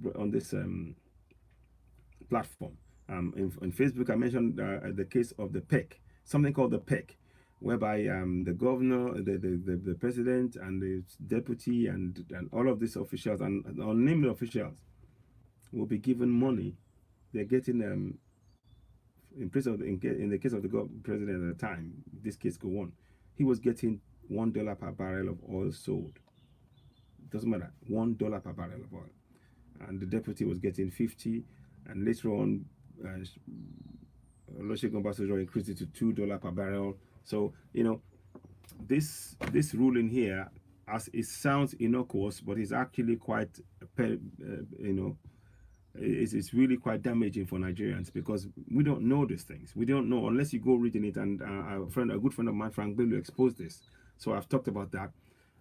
Speaker 1: platform. In Facebook, I mentioned the case of the PEC, something called the PEC, whereby the governor, the president, and the deputy, and all of these officials and unnamed officials will be given money. They're getting in the case of the president at the time, this case go on. He was getting $1 per barrel of oil sold. It doesn't matter, $1 per barrel of oil, and the deputy was getting 50, and later on, Olusegun Obasanjo increased it to $2 per barrel. So this ruling here, as it sounds innocuous, but it's actually quite it's really quite damaging for Nigerians, because we don't know these things. We don't know unless you go reading it. And a good friend of mine, Frank Bello, exposed this. So I've talked about that,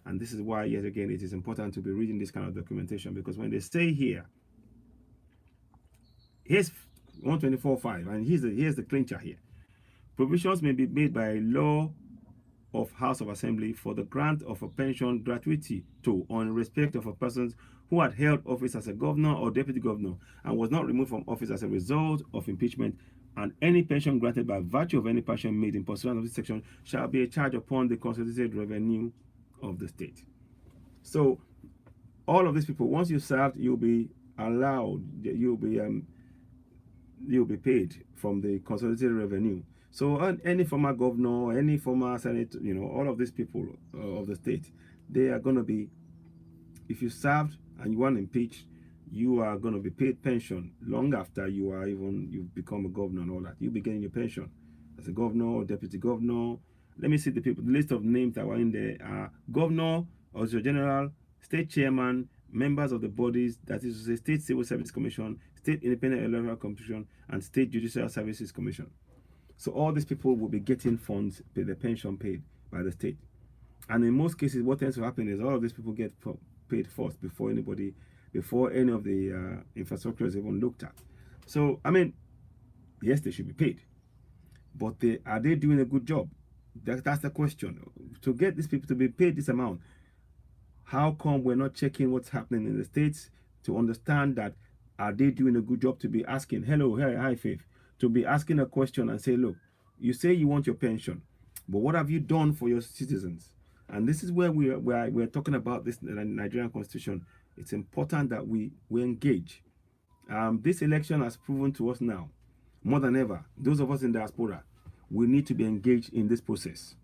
Speaker 1: and this is why, yet again, it is important to be reading this kind of documentation, because when they say here's 124.5, and here's the clincher here. Provisions may be made by law of House of Assembly for the grant of a pension gratuity to or in respect of a person who had held office as a governor or deputy governor and was not removed from office as a result of impeachment, and any pension granted by virtue of any pension made in pursuance of this section shall be a charge upon the consolidated revenue of the state. So all of these people, once you served, you'll be allowed, you'll be paid from the consolidated revenue. So any former governor, any former senator, all of these people of the state, they are going to be, if you served and you weren't impeached, you are going to be paid pension long after you've become a governor and all that. You'll be getting your pension as a governor or deputy governor. Let me see the list of names that were in there. Governor, auditor general, state chairman, members of the bodies, that is to say, State Civil Service Commission, State Independent Electoral Commission, and State Judicial Services Commission. So all these people will be getting funds, the pension paid by the state. And in most cases, what tends to happen is all of these people get paid first before any of the infrastructure is even looked at. So I mean, yes, they should be paid, but are they doing a good job? That's the question. To get these people to be paid this amount, how come we're not checking what's happening in the states to understand that are they doing a good job to be asking, hello, hey, hi, Faith, to be asking a question and say, look, you say you want your pension, but what have you done for your citizens? And this is where we're talking about this Nigerian constitution. It's important that we engage. This election has proven to us now, more than ever, those of us in diaspora, we need to be engaged in this process.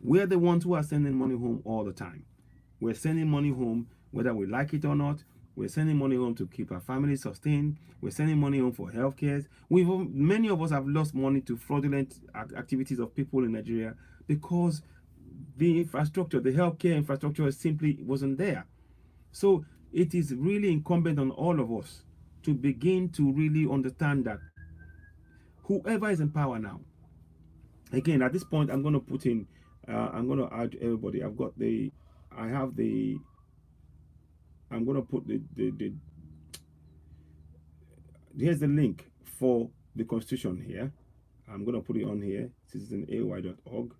Speaker 1: We're the ones who are sending money home all the time. We're sending money home whether we like it or not. We're sending money home to keep our families sustained. We're sending money home for healthcare. Many of us have lost money to fraudulent activities of people in Nigeria because the infrastructure, the healthcare infrastructure simply wasn't there. So it is really incumbent on all of us to begin to really understand that whoever is in power now, again, at this point, I'm going to put in, I'm going to add everybody. I have the, I'm going to put here's the link for the constitution here. I'm going to put it on here, citizenay.org.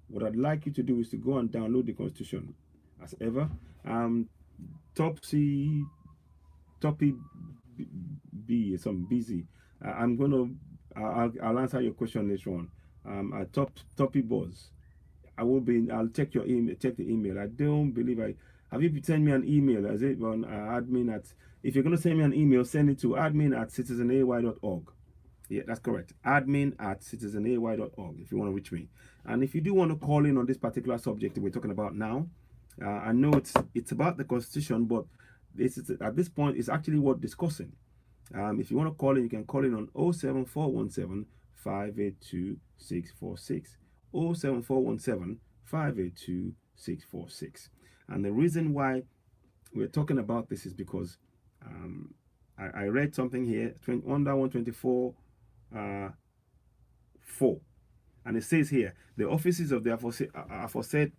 Speaker 1: What I'd like you to do is to go and download the constitution as ever. Topsy Toppy B, some busy. I'm going to, I'll answer your question later on. Toppy Buzz. I'll check your email, check the email. I don't believe have you sent me an email? Is it on admin at, if you're going to send me an email, send it to admin@citizenay.org. Yeah, that's correct. Admin@citizenay.org if you want to reach me. And if you do want to call in on this particular subject that we're talking about now, I know it's about the constitution, but at this point, it's actually worth discussing. If you want to call in, you can call in on 07417 582 646. 07417 582 646. And the reason why we're talking about this is because I read something here, under 124 4, and it says here the offices of the aforesaid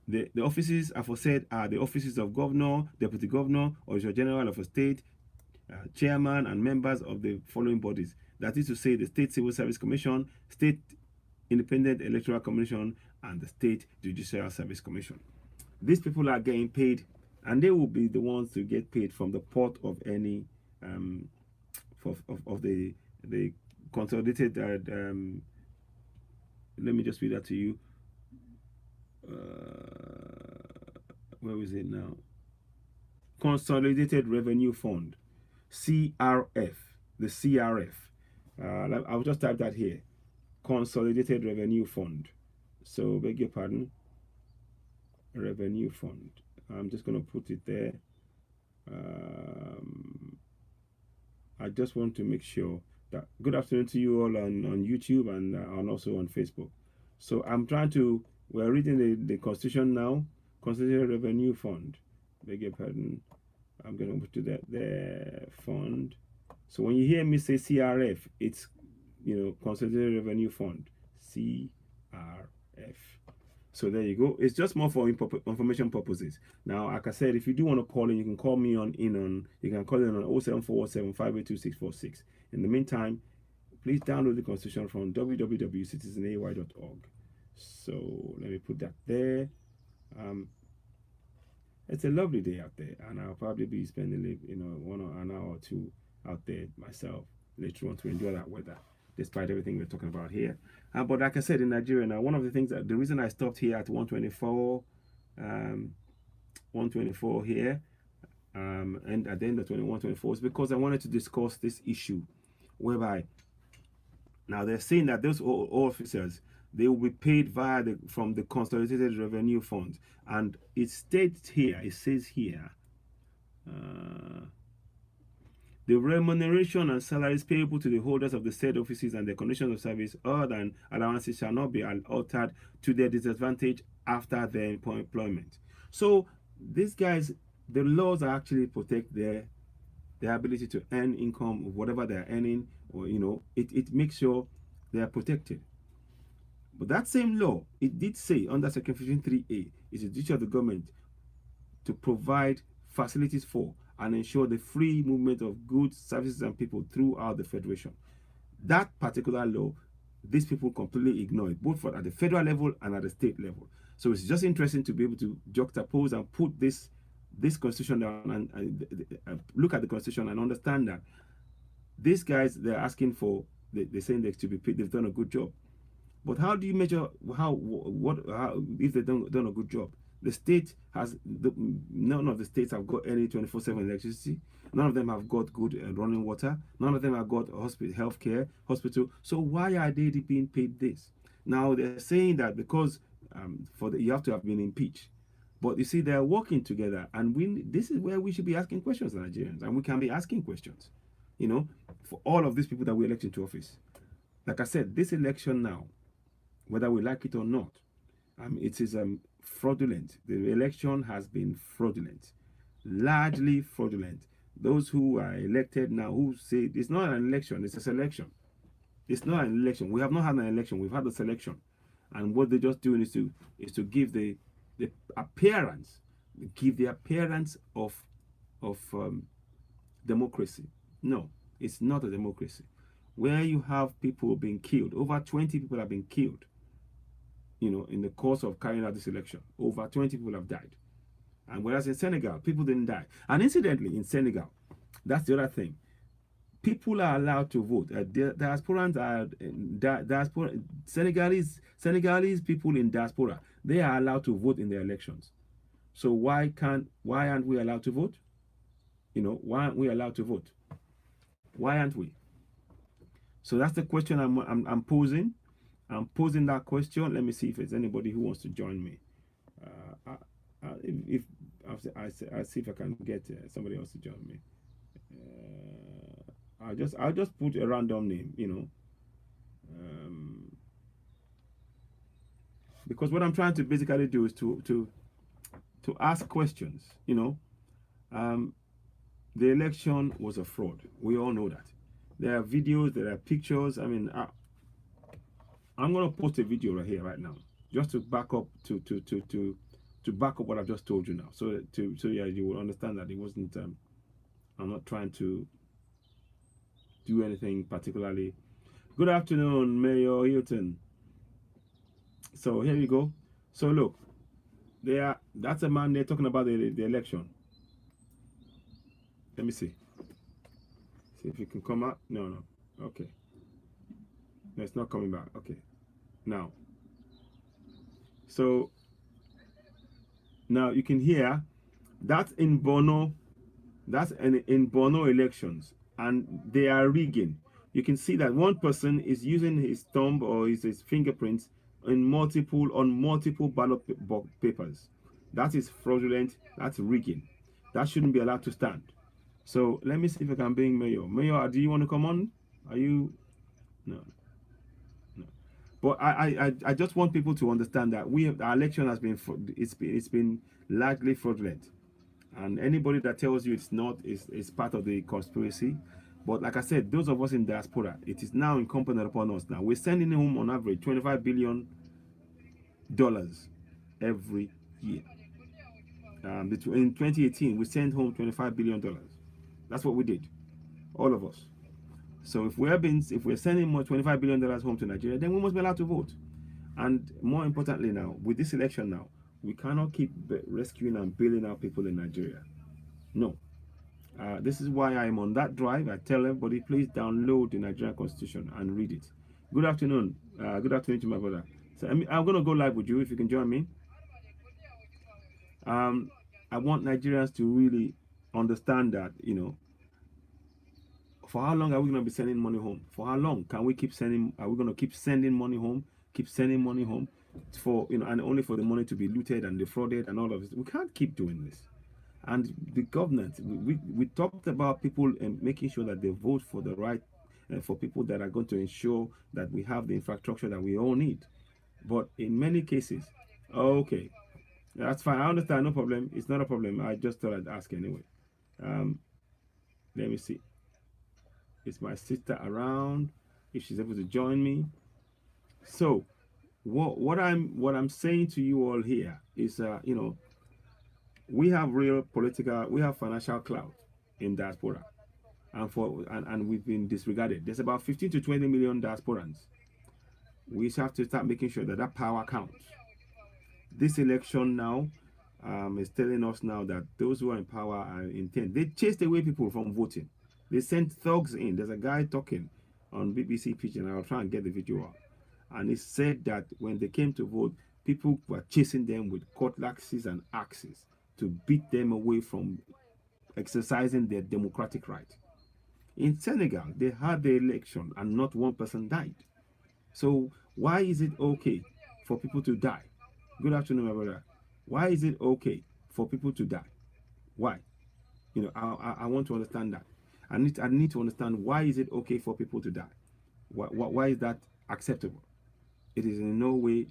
Speaker 1: the offices aforesaid are the offices of governor, deputy governor, auditor general of a state, chairman, and members of the following bodies. That is to say, the State Civil Service Commission, State Independent Electoral Commission, and the State Judicial Service Commission. These people are getting paid, and they will be the ones to get paid from the pot of any of the consolidated. Let me just read that to you. Where is it now? Consolidated Revenue Fund, CRF, the CRF. I'll just type that here. Consolidated Revenue Fund. So, beg your pardon. Revenue Fund. I'm just going to put it there. I just want to make sure that good afternoon to you all on YouTube and also on Facebook. So we're reading the Constitution now. Consolidated Revenue Fund. Beg your pardon. I'm going to put that there. Fund. So when you hear me say CRF, it's, Consolidated Revenue Fund. CRF. So there you go. It's just more for information purposes. Now, like I said, if you do want to call in, you can call me you can call in on 07417 582 646. In the meantime, please download the Constitution from www.citizenay.org. So let me put that there. It's a lovely day out there, and I'll probably be spending an hour or two out there myself later on to enjoy that weather, despite everything we're talking about here. But like I said, in Nigeria now, one of the things the reason I stopped here at 124 here, and at the end of 124 is because I wanted to discuss this issue, whereby now they're saying that those officers, they will be paid from the Consolidated Revenue Fund, and it says here, the remuneration and salaries payable to the holders of the said offices and their conditions of service other than allowances shall not be altered to their disadvantage after their employment. So these guys, the laws actually protect their ability to earn income of whatever they're earning, or it makes sure they are protected. But that same law, it did say under Section 15(3)(a), it's a duty of the government to provide facilities for and ensure the free movement of goods, services, and people throughout the federation. That particular law, these people completely ignore it, both at the federal level and at the state level. So it's just interesting to be able to juxtapose and put this constitution down and look at the constitution and understand that these guys, they're asking for, they're saying they to be paid, they've done a good job. But how do you measure how if they don't done a good job? The state has none of the states have got any 24/7 electricity. None of them have got good running water. None of them have got hospital, healthcare, hospital. So why are they being paid this? Now they're saying that because you have to have been impeached. But you see, they're working together, and this is where we should be asking questions, Nigerians, and we can be asking questions, for all of these people that we elect into office. Like I said, this election now, whether we like it or not, it is fraudulent. The election has been fraudulent, largely fraudulent. Those who are elected now, who say it's not an election, it's a selection. It's not an election. We have not had an election. We've had a selection, and what they're just doing is to give the appearance, of democracy. No, it's not a democracy. Where you have people being killed, over 20 people have been killed, in the course of carrying out this election. Over 20 people have died. And whereas in Senegal, people didn't die. And incidentally, in Senegal, that's the other thing. People are allowed to vote. Diasporans are diaspora. Senegalese people in diaspora, they are allowed to vote in the elections. So why aren't we allowed to vote? Why aren't we allowed to vote? Why aren't we? So that's the question I'm posing. I'm posing that question. Let me see if there's anybody who wants to join me. If I see if I can get somebody else to join me. I'll just put a random name, because what I'm trying to basically do is to ask questions. The election was a fraud. We all know that. There are videos, there are pictures. I mean, I'm gonna post a video right here, right now, just to back up to back up what I've just told you now. So yeah, you will understand that it wasn't. I'm not trying to do anything particularly. Good afternoon, Mayor Hilton. So here you go. So look, that's a man there talking about the election. Let me see. See if you can come out. No. Okay. No, it's not coming back. Okay. Now. So now you can hear that's in Bono. That's in Bono elections, and they are rigging. You can see that one person is using his thumb or his fingerprints on multiple ballot papers. That is fraudulent. That's rigging. That shouldn't be allowed to stand. So let me see if I can bring Mayor. Mayor, do you want to come on? Are you? No. But I just want people to understand that our election has been it's been largely fraudulent, and anybody that tells you it's not is part of the conspiracy. But like I said, those of us in diaspora, it is now incumbent upon us. Now we're sending home on average $25 billion every year. In 2018, we sent home $25 billion. That's what we did, all of us. So if we're sending more $25 billion home to Nigeria, then we must be allowed to vote. And more importantly now, with this election now, we cannot keep rescuing and bailing out people in Nigeria. No. This is why I'm on that drive. I tell everybody, please download the Nigerian Constitution and read it. Good afternoon. Good afternoon to my brother. So I'm going to go live with you if you can join me. I want Nigerians to really understand that, for how long are we going to be sending money home? For how long can we keep sending? Are we going to keep sending money home? Keep sending money home for, and only for the money to be looted and defrauded and all of this? We can't keep doing this. And the government, we talked about people and making sure that they vote for the right, for people that are going to ensure that we have the infrastructure that we all need. But in many cases, okay, that's fine. I understand, no problem. It's not a problem. I just thought I'd ask anyway. Let me see. Is my sister around? If she's able to join me. So, what I'm saying to you all here is, we have real political, we have financial clout. in diaspora, and we've been disregarded. There's about 15 to 20 million diasporans. We have to start making sure that that power counts. This election now is telling us now that those who are in power are intent. They chased away people from voting. They sent thugs in. There's a guy talking on BBC Pidgin. I'll try and get the video out. And he said that when they came to vote, people were chasing them with cutlasses and axes to beat them away from exercising their democratic right. In Senegal, they had the election and not one person died. So why is it okay for people to die? Good afternoon, my brother. Why is it okay for people to die? Why? I want to understand that. I need to understand, why is it okay for people to die? Why is that acceptable? It is in no way,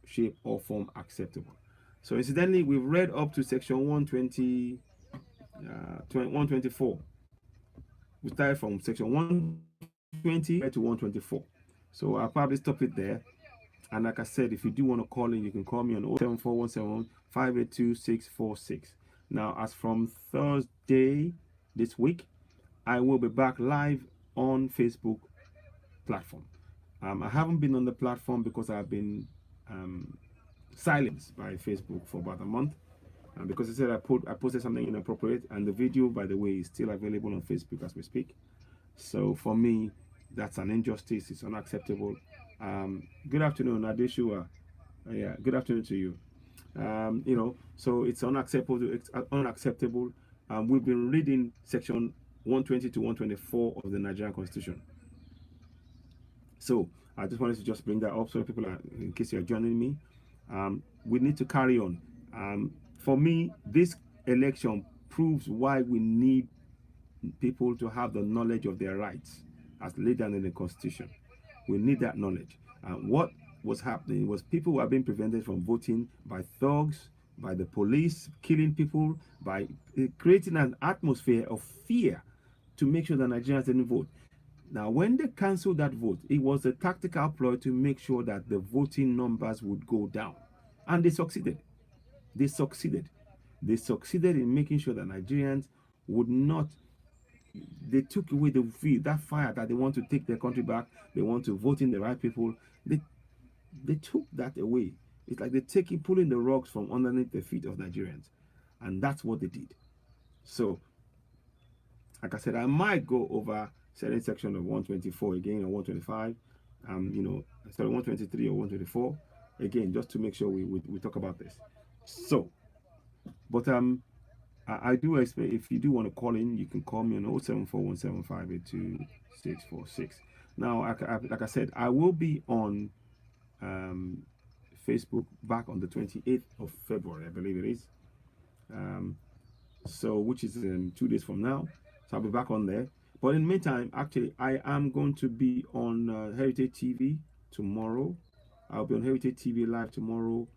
Speaker 1: shape, or form acceptable. So incidentally, we've read up to section 120, 124. We started from section 120 to 124. So I'll probably stop it there. And like I said, if you do want to call in, you can call me on 07417 582 646. Now, as from Thursday this week, I will be back live on Facebook platform. I haven't been on the platform because I've been silenced by Facebook for about a month. Because I said I posted something inappropriate, and the video, by the way, is still available on Facebook as we speak. So for me, that's an injustice. It's unacceptable. Good afternoon, Adeshua. Yeah, good afternoon to you. So it's unacceptable. It's unacceptable. We've been reading section 120 to 124 of the Nigerian Constitution. So I just wanted to just bring that up so people are, in case you're joining me, we need to carry on. For me, this election proves why we need people to have the knowledge of their rights as laid down in the Constitution. We need that knowledge. What was happening was people were being prevented from voting by thugs, by the police, killing people, by creating an atmosphere of fear to make sure that Nigerians didn't vote. Now, when they canceled that vote, it was a tactical ploy to make sure that the voting numbers would go down. And they succeeded. They succeeded. They succeeded in making sure that Nigerians would not. They took away that fire that they want to take their country back. They want to vote in the right people. They took that away. It's like they're pulling the rocks from underneath the feet of Nigerians. And that's what they did. So, like I said, I might go over certain section of 124 again, or 125, sorry, 123 or 124 again, just to make sure we talk about this. So, but I do expect, if you do want to call in, you can call me on 07417582646. Now, like I said, I will be on Facebook back on the 28th of February, I believe it is. So, which is 2 days from now. So I'll be back on there. But in the meantime, actually, I am going to be on Heritage TV tomorrow. I'll be on Heritage TV live tomorrow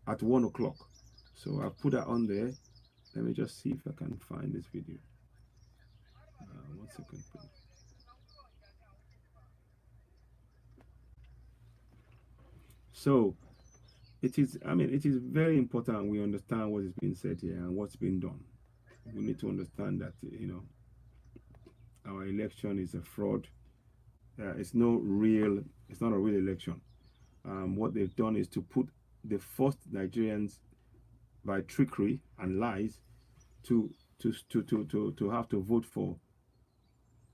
Speaker 1: at 1 o'clock. So I'll put that on there. Let me just see if I can find this video. 1 second, please. So it is very important we understand what is being said here and what's been done. We need to understand that, our election is a fraud. It's not a real election. What they've done is to force Nigerians by trickery and lies to have to vote for,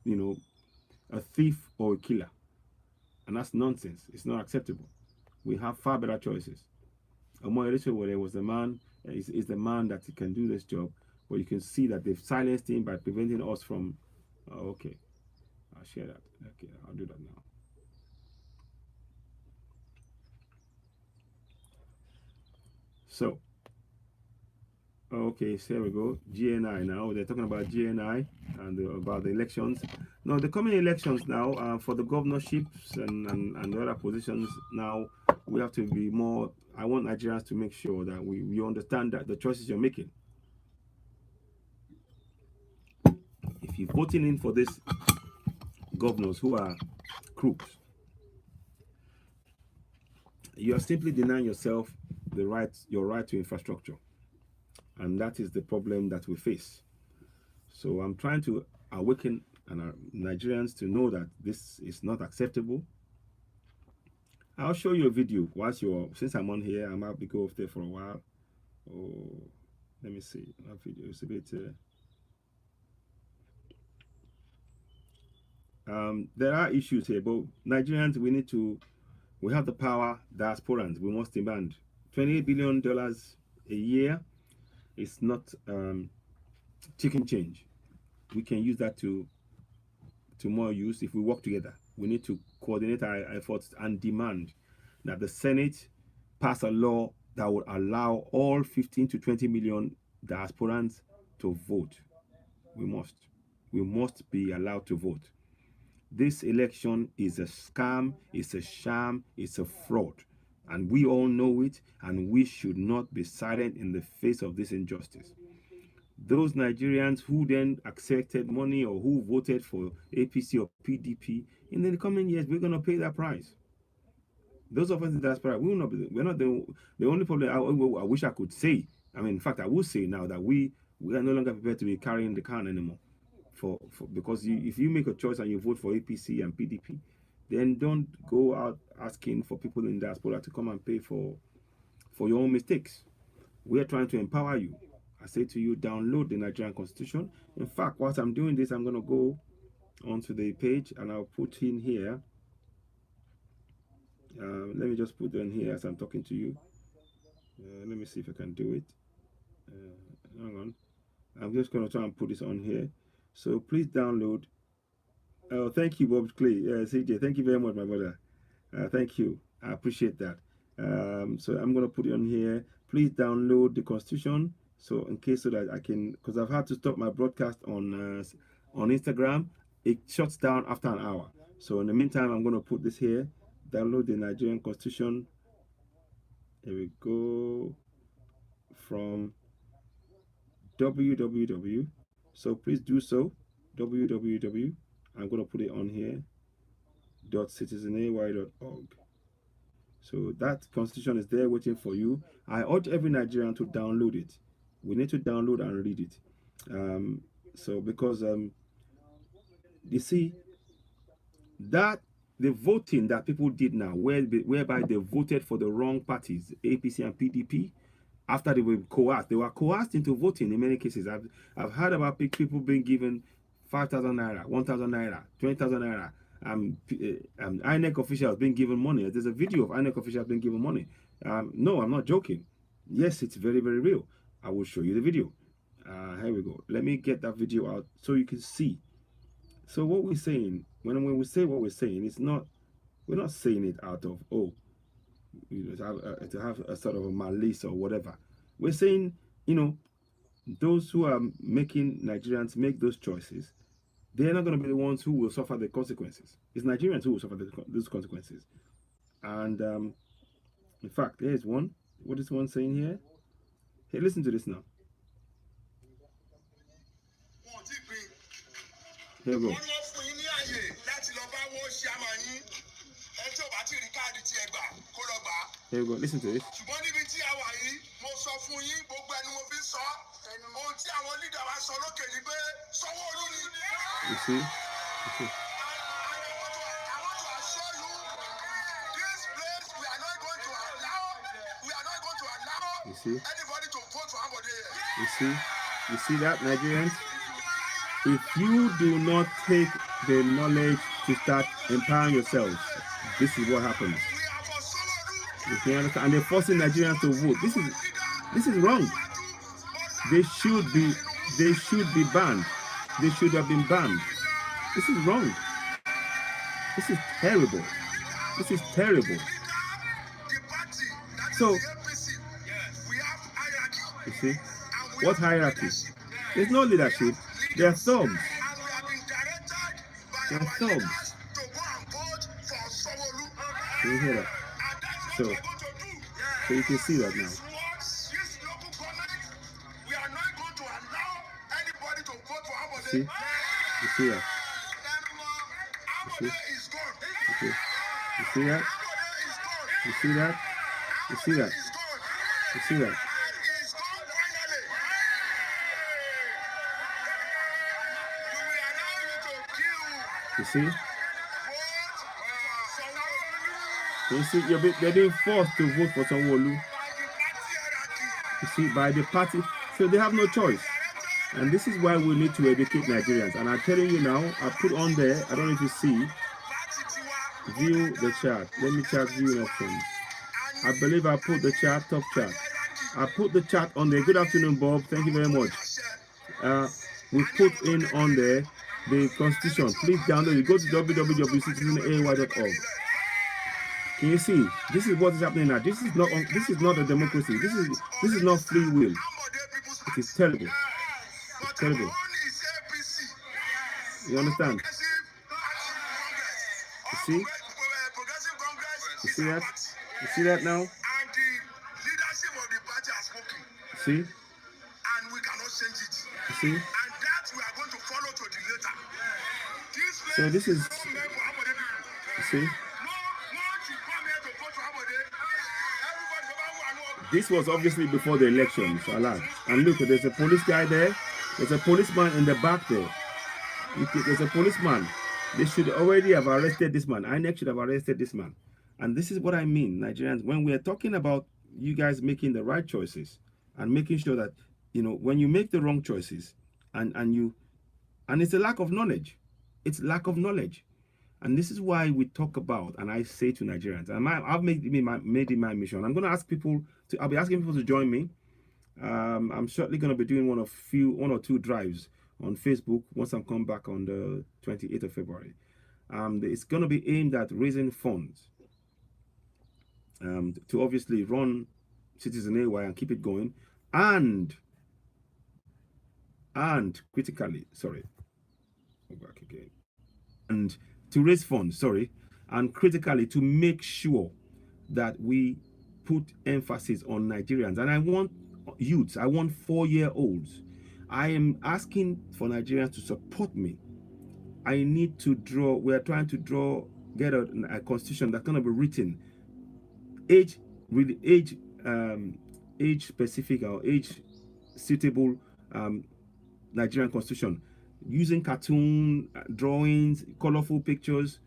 Speaker 1: a thief or a killer. And that's nonsense. It's not acceptable. We have far better choices. Omoyele was the man, is the man that can do this job, but you can see that they've silenced him by preventing us from. Okay, I'll share that. Okay, I'll do that now. So, okay, so here we go. GNI now. They're talking about GNI and about the elections. Now, the coming elections now for the governorships and the other positions, now we have to be more. I want Nigerians to make sure that we understand that the choices you're making. If you're voting in for these governors who are crooks, you are simply denying yourself your right to infrastructure. And that is the problem that we face. So I'm trying to awaken Nigerians to know that this is not acceptable. I'll show you a video whilst you're, since I'm on here, I might be go off there for a while. Oh, let me see. That video is a bit. There are issues here, but Nigerians, we have the power. Diasporans, we must demand $28 billion a year. It's not chicken change. We can use that to more use if we work together. We need to coordinate our efforts and demand that the Senate pass a law that would allow all 15 to 20 million diasporans to vote. We must. We must be allowed to vote. This election is a scam, it's a sham, it's a fraud. And we all know it, and we should not be silent in the face of this injustice. Those Nigerians who then accepted money or who voted for APC or PDP, in the coming years, we're going to pay that price. Those of us in the diaspora, we will not be, we're not the only problem. I wish I could say, I mean, in fact, I will say now that we are no longer prepared to be carrying the can anymore. Because if you make a choice and you vote for APC and PDP, then don't go out asking for people in diaspora to come and pay for your own mistakes. We are trying to empower you. I say to you, download the Nigerian Constitution. In fact, whilst I'm doing this, I'm going to go onto the page and I'll put in here. Let me just put it in here as I'm talking to you. Let me see if I can do it. Hang on. I'm just going to try and put this on here. So please download. Oh, thank you, Bob Clay. CJ, thank you very much, my brother. Thank you. I appreciate that. So I'm going to put it on here. Please download the Constitution. So in case so that I can, because I've had to stop my broadcast on Instagram, it shuts down after an hour. So in the meantime, I'm going to put this here. Download the Nigerian Constitution. Here we go. From www. So please do so. www. I'm going to put it on here. .citizenay.org. So that constitution is there waiting for you. I urge every Nigerian to download it. We need to download and read it. So because you see that the voting that people did now, whereby they voted for the wrong parties, APC and PDP, after they were coerced into voting in many cases. I've heard about people being given 5,000 naira, 1,000 naira, 20,000 naira. INEC officials being given money. There's a video of INEC officials being given money. No, I'm not joking. Yes, it's very, very real. I will show you the video. Here we go. Let me get that video out so you can see. So what we're saying, when we say what we're saying, it's not, we're not saying it out of, to have a sort of a malice or whatever. We're saying, those who are making Nigerians make those choices, they're not going to be the ones who will suffer the consequences. It's Nigerians who will suffer those consequences. And in fact, here's one. What is one saying here? Hey, listen to this now. Here we go. Here we go. Listen to this. You see? You see? You see? You see? You see that, Nigerians? If you do not take the knowledge to start empowering yourselves, this is what happens. You can understand? And they're forcing Nigerians to vote. This is wrong. They should be banned. They should have been banned. This is wrong. This is terrible. This is terrible. So, you see, what hierarchy? There's no leadership. They are thugs. They are thugs. Can you hear that? So you can see that now. See? You see that? You see? You see? You see that? You see that? You see that? You see that? You see? You see, they're being forced to vote for Sanwo-Olu. You see, by the party. So they have no choice. And this is why we need to educate Nigerians. And I'm telling you now, I put on there, I don't know if you see, view the chart. Let me check viewing options. I believe I put the chart, top chart. I put the chart on there. Good afternoon, Bob. Thank you very much. We put in on there the constitution. Please download it. Go to www.citizenay.org. Can you see? This is what is happening now. This is not a democracy. This is not free will. It is terrible. It's terrible. You understand? You see? You see that? You see that now? See? And we cannot change it. You see? And that we are going to follow to the letter. So this is, you see? This was obviously before the election, Salah. And look, there's a police guy there. There's a policeman in the back there. There's a policeman. They should already have arrested this man. INEC should have arrested this man. And this is what I mean, Nigerians. When we are talking about you guys making the right choices and making sure that, you know, when you make the wrong choices and it's a lack of knowledge. It's lack of knowledge. And this is why we talk about, and I say to Nigerians, and I've made it my mission. I'm going to ask people I'll be asking people to join me. I'm certainly going to be doing one or two drives on Facebook once I'm come back on the 28th of February. It's going to be aimed at raising funds to obviously run Citizen AY and keep it going, and critically, sorry, go back again, and to raise funds, sorry, and critically to make sure that we put emphasis on Nigerians. And I want youths, I want 4-year-olds. I am asking for Nigerians to support me. I need to draw, we are trying to get a constitution that's going to be written age specific or age suitable Nigerian constitution, using cartoon drawings, colorful pictures,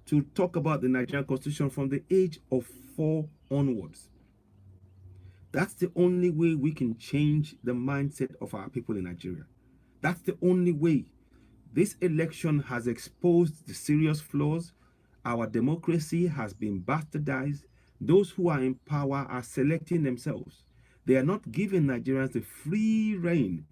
Speaker 1: to talk about the Nigerian constitution from the age of 4 onwards. That's the only way we can change the mindset of our people in Nigeria. That's the only way. This election has exposed the serious flaws. Our democracy has been bastardized. Those who are in power are selecting themselves. They are not giving Nigerians the free rein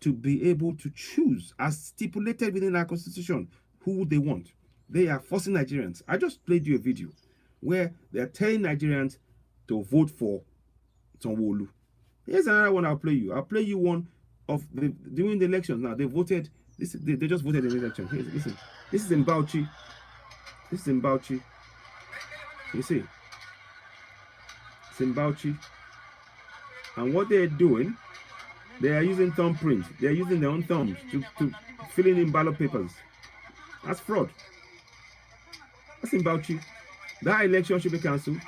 Speaker 1: to be able to choose, as stipulated within our constitution, who they want. They are forcing Nigerians. I just played you a video where they are telling Nigerians to vote for Sanwo-Olu. Here's another one I'll play you. I'll play you one of during the elections. Now they voted. They just voted in the election. Here, listen. This is in Bauchi. This is in Bauchi. You see, it's in Bauchi. And what they're doing, they are using thumbprint. They are using their own thumbs to fill in ballot papers. That's fraud. That's in Bauchi. That election should be cancelled.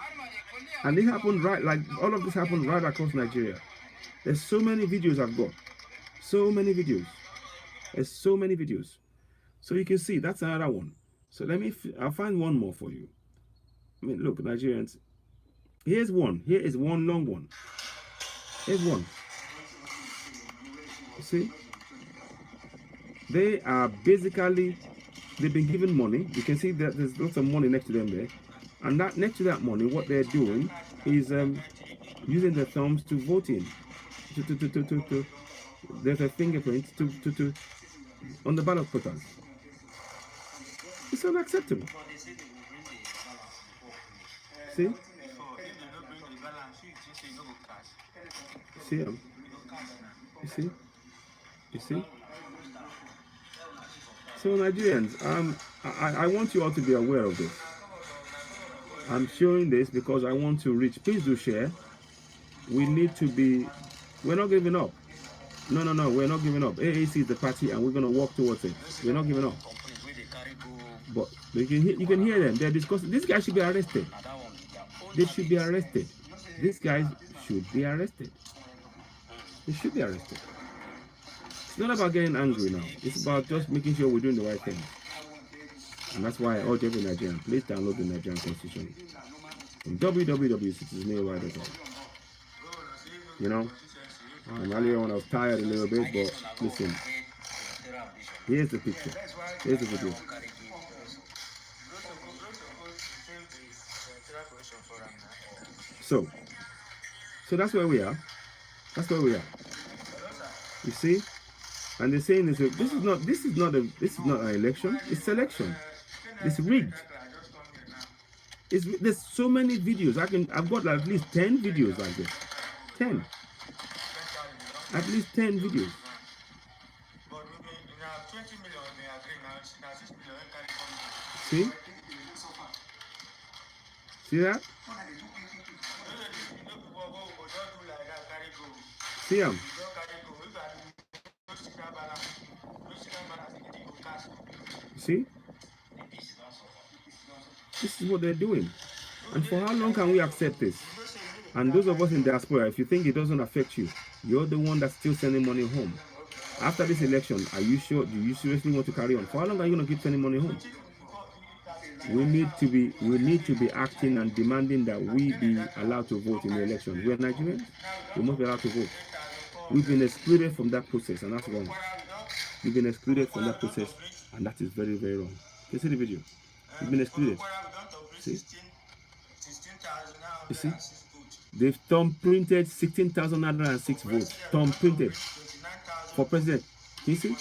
Speaker 1: And it happened all of this happened right across Nigeria. There's so many videos I've got. So many videos. There's so many videos. So you can see, that's another one. So I'll find one more for you. I mean, look, Nigerians. Here's one. Here is one long one. Here's one. You see? They are basically, they've been given money. You can see that there's lots of money next to them there. And that next to that money, what they're doing is using their thumbs to vote in. There's a fingerprint on the ballot papers. It's unacceptable. See? See? You see? You see? So Nigerians, I want you all to be aware of this. I'm showing this because I want to reach. Please do share. We need to be. We're not giving up. No, we're not giving up. AAC is the party, and we're going to work towards it. We're not giving up. But you can hear them. They're discussing. This guy should be arrested. They should be arrested. These guys should be arrested. They should be arrested. It's not about getting angry now. It's about just making sure we're doing the right thing. And that's why I urge every Nigerian, please download the Nigerian Constitution from www.citizenay.org. You know, and earlier on I was tired a little bit, but listen, here's the picture, here's the video. So that's where we are. That's where we are. You see, and they're saying this is not an election. It's selection. It's rigged. There's so many videos. I've got at least 10 videos like this. 10. At least 10 videos. See? See that? See them? See? This is what they're doing. And for how long can we accept this? And those of us in diaspora, if you think it doesn't affect you, you're the one that's still sending money home. After this election, are you sure? Do you seriously want to carry on? For how long are you going to keep sending money home? We need to be acting and demanding that we be allowed to vote in the election. We are Nigerians. We must be allowed to vote. We've been excluded from that process, and that's wrong. We've been excluded from that process, and that is very, very wrong. You see the video? We've been excluded. See? You see? They've thumb printed 16,906 votes. Thumb printed for president. You see?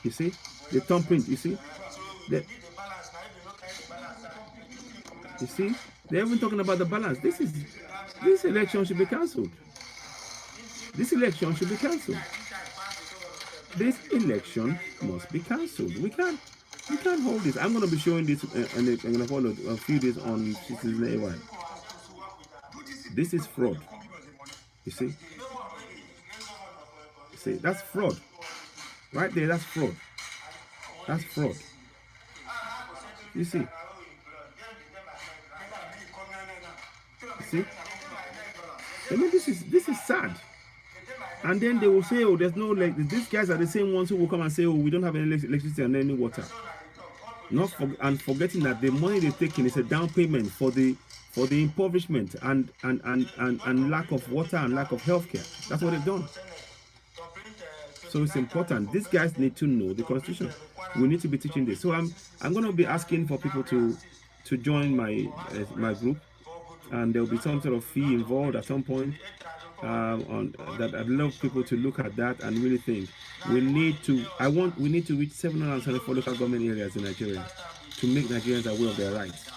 Speaker 1: You see? The thumb print. You see? You see? They're even talking about the balance. This election should be cancelled. This election should be cancelled. This election must be cancelled. We can't hold this. I'm going to be showing this and I'm going to follow a few days on Citizen AY. This is fraud. You see? You see? That's fraud. Right there, that's fraud. That's fraud. You see? You see? I mean, this is sad. And then they will say, oh, there's no, like, these guys are the same ones who will come and say, oh, we don't have any electricity and any water. And forgetting that the money they're taking is a down payment for the impoverishment and lack of water and lack of healthcare. That's what they've done. So it's important. These guys need to know the Constitution. We need to be teaching this. So I'm going to be asking for people to join my group, and there will be some sort of fee involved at some point. On that, I'd love people to look at that and really think. We need to reach 774 local government areas in Nigeria to make Nigerians aware of their rights.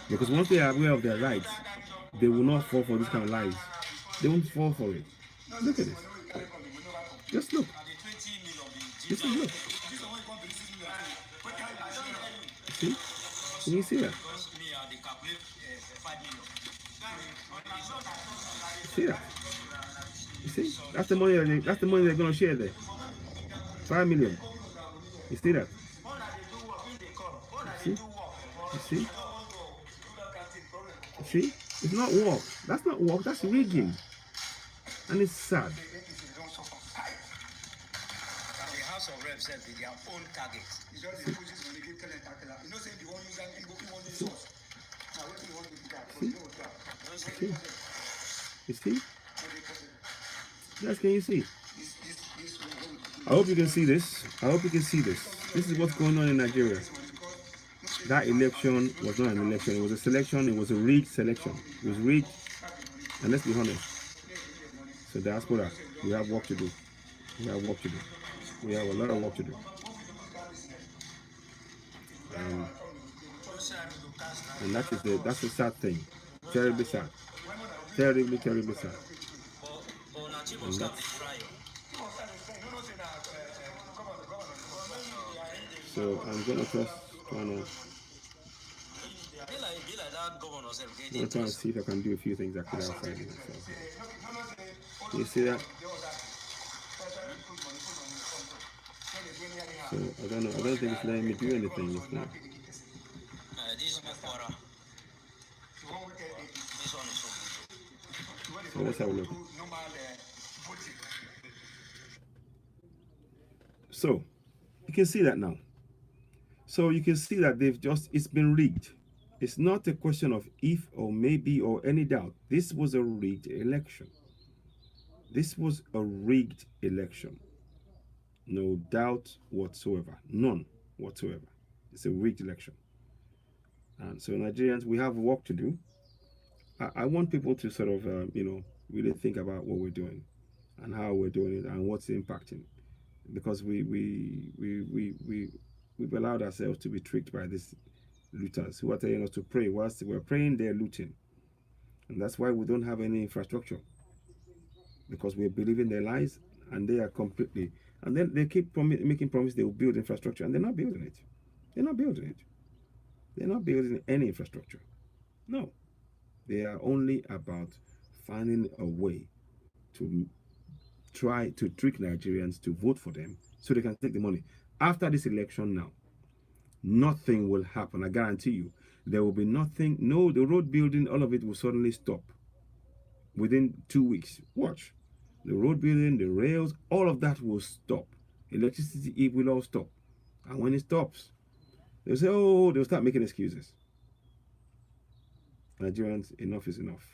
Speaker 1: Because once they are aware of their rights, they will not fall for this kind of lies. They won't fall for it. Look at this. Just look. Just look. See? Can you see that? See that? You see? That's the money they're gonna share there. 5 million. You see that? You see? You see? You see? It's not work. That's not work, that's rigging. And it's sad. Their own targets. You see? Yes, can you see? I hope you can see this. I hope you can see this. This is what's going on in Nigeria. That election was not an election. It was a selection. It was a rigged selection. It was rigged. And let's be honest. So diaspora, we have work to do. We have work to do. We have a lot of work to do. And that's the sad thing. Terribly sad. Terribly, terribly sad. And that's, so I'm gonna try and see if I can do a few things actually outside. You see that? So I don't know. I don't think it's letting me do anything. It's not. So let's have a look. So you can see that now. So you can see that it's been rigged. It's not a question of if or maybe or any doubt. This was a rigged election. This was a rigged election. No doubt whatsoever. None whatsoever. It's a rigged election. And so, Nigerians, we have work to do. I want people to sort of, really think about what we're doing and how we're doing it and what's impacting. Because we've allowed ourselves to be tricked by these looters who are telling us to pray. Whilst we're praying, they're looting. And that's why we don't have any infrastructure, because we're believing their lies, and they are completely. And then they keep making promises they will build infrastructure, and they're not building it. They're not building it. They're not building any infrastructure. No, they are only about finding a way to try to trick Nigerians to vote for them so they can take the money. After this election now, nothing will happen. I guarantee you. There will be nothing. No, the road building, all of it will suddenly stop within 2 weeks. Watch. The road building, the rails, all of that will stop. Electricity, it will all stop. And when it stops, they'll say, oh, they'll start making excuses. Nigerians, enough is enough.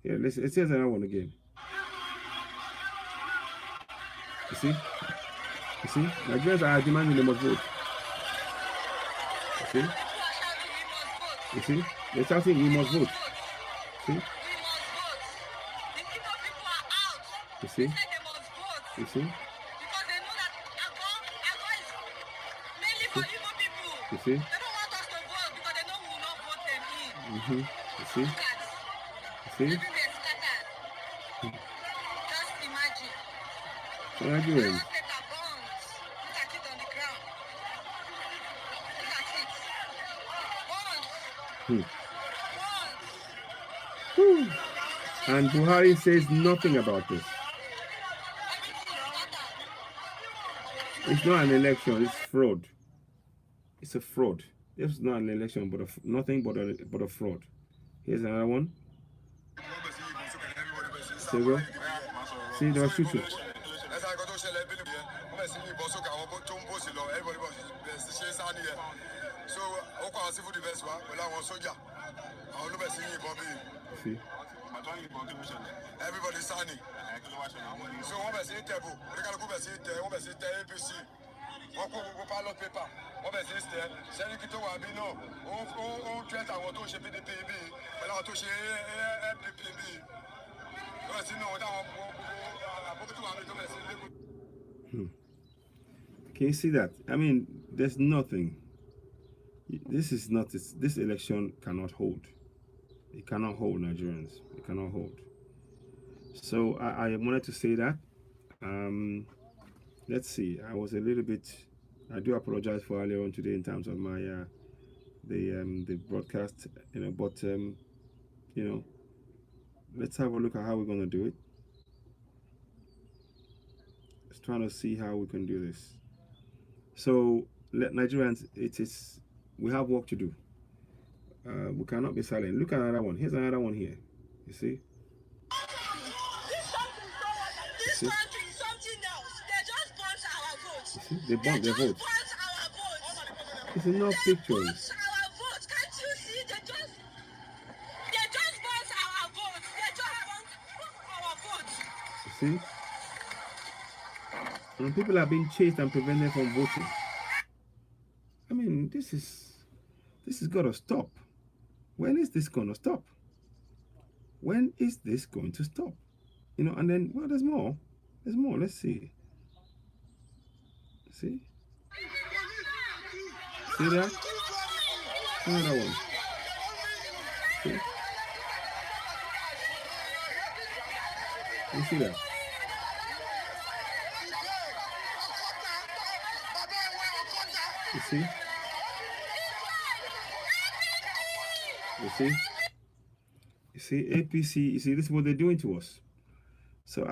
Speaker 1: Here, it says another one again. You see? You see? Nigerians are demanding they must vote. You see? You see? They're shouting, we must vote. See? You see? You see? You see? Mm-hmm. You see? You see? So Nigerians. Hmm. And Buhari says nothing about this. It's not an election, it's fraud. It's a fraud. It's not an election, but nothing but a fraud. Here's another one. See, they're shooting. See? Everybody signing. So one person table. We can go person there. One person there APC. One go ballot paper. One person there. Sẹ́ni kí tó wà bí náà. Ó threat àwọn tó ṣe PDP bí. Pẹ̀lú àwọn tó ṣe FDP bí. Lọ́wọ́ sí náà wọ́n dáwọn àbúkú tó wà bí tó bẹ̀ sí lẹ́kọ̀ọ́. Can you see that? I mean, there's nothing. This is not. This election cannot hold. It cannot hold, Nigerians. It cannot hold. So I wanted to say that. Let's see. I was a little bit. I do apologize for earlier on today in terms of my the broadcast. But let's have a look at how we're gonna do it. Just trying to see how we can do this. So Nigerians, we have work to do. We cannot be silent. Look at another one. Here's another one here. You see?
Speaker 2: This country is something else. They just burnt our votes.
Speaker 1: You see? They burnt their votes.
Speaker 2: Our votes.
Speaker 1: It's enough pictures.
Speaker 2: Our votes. Can't you see? They just burnt our votes. They just burnt our votes.
Speaker 1: You see? And people are being chased and prevented from voting. I mean, this is gotta stop. When is this gonna stop? When is this going to stop? And then, well, there's more. There's more. Let's see. See? See that? Another one. See? You see that? You see? You see? You see, APC, you see, this is what they're doing to us. So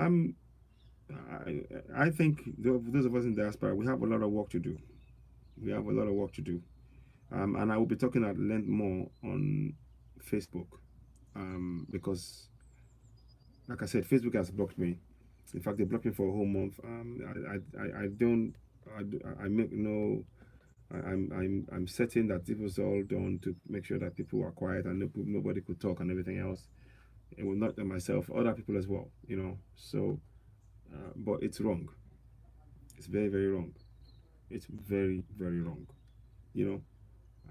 Speaker 1: I think those of us in diaspora, we have a lot of work to do. We have a lot of work to do. And I will be talking at length more on Facebook. Because, like I said, Facebook has blocked me. In fact, they blocked me for a whole month. I make no I'm certain that it was all done to make sure that people were quiet and nobody could talk and everything else. It will not just myself, other people as well. So, but it's wrong. It's very very wrong. It's very very wrong. You know.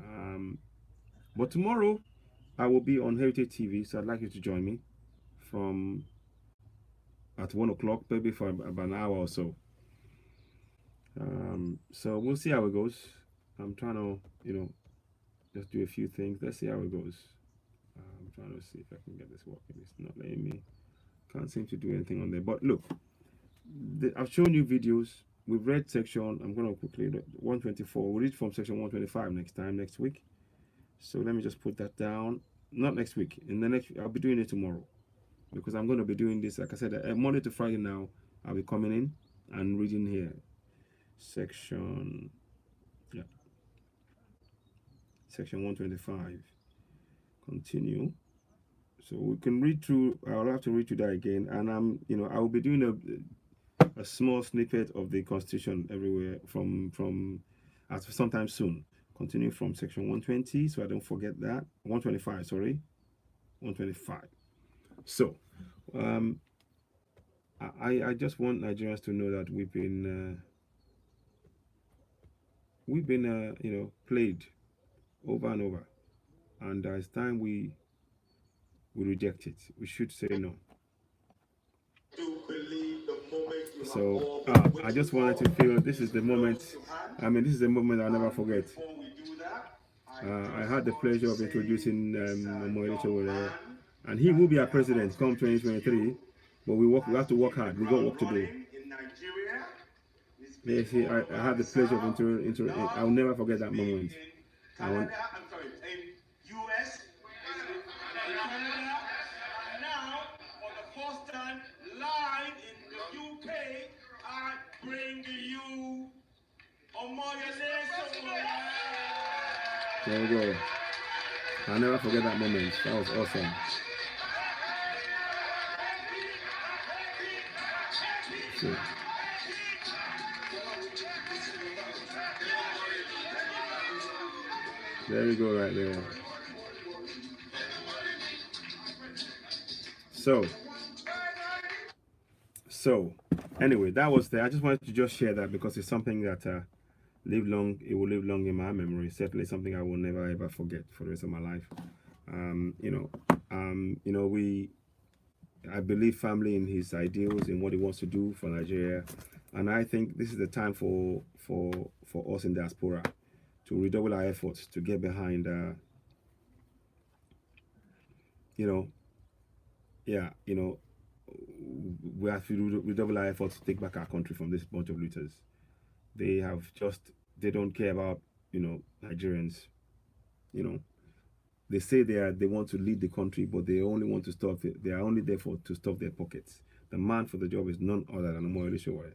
Speaker 1: Um, but tomorrow I will be on Heritage TV, so I'd like you to join me from at 1 o'clock, maybe for about an hour or so. So we'll see how it goes. I'm trying to, just do a few things. Let's see how it goes. I'm trying to see if I can get this working. It's not letting me. Can't seem to do anything on there. But look, I've shown you videos. We've read section. I'm going to quickly 124. We'll read from section 125 next week. So let me just put that down. Not next week. In the next, I'll be doing it tomorrow because I'm going to be doing this. Like I said, Monday to Friday now. I'll be coming in and reading here. Section, yeah, section 125. Continue. So we can read through. I'll have to read through that again, and I will be doing a small snippet of the Constitution everywhere from as sometime soon. Continue from section 120, so I don't forget that. 125, sorry, 125. So, um, I just want Nigerians to know that we've been played over and over, and it's time we reject it. We should say no. So I just wanted to feel this is the moment. I mean, this is a moment I'll never forget. I had the pleasure of introducing Momoele Sowore, and he will be our president come 2023. But we have to work hard. We got work to do. Yes, I had the pleasure of I'll never forget that moment. I want,
Speaker 2: US, in Canada, and now for the first time live in the UK, I bring you Omoyele Sowore.
Speaker 1: there we go. I'll never forget that moment. That was awesome. So, there we go, right there. So, so anyway, that was there. I just wanted to just share that because it's something that live long. It will live long in my memory. Certainly, something I will never ever forget for the rest of my life. Um, you know, we. I believe family in his ideals in what he wants to do for Nigeria, and I think this is the time for us in diaspora to redouble our efforts to get behind. You know, yeah, we have to redouble our efforts to take back our country from this bunch of looters. They have just they don't care about Nigerians. You know, they say they want to lead the country, but they only want to stop. They are only there to stop their pockets. The man for the job is none other than Omoyele Sowore.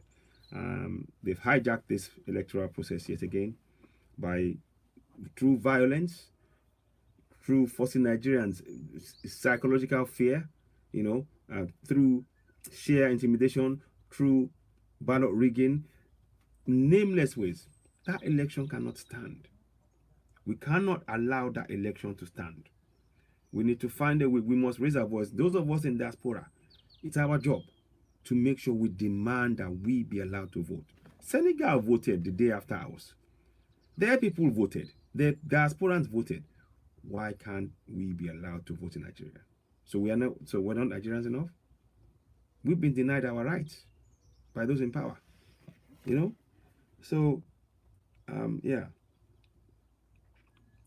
Speaker 1: They've hijacked this electoral process yet again by through violence, through forcing Nigerians psychological fear, through sheer intimidation, through ballot rigging, nameless ways. That election cannot stand. We cannot allow that election to stand. We need to find a way. We must raise our voice. Those of us in diaspora, it's our job to make sure we demand that we be allowed to vote. Senegal voted the day after ours. Their people voted. The diasporans voted. Why can't we be allowed to vote in Nigeria? So we are not. So we're not Nigerians enough. We've been denied our rights by those in power. You know. So yeah,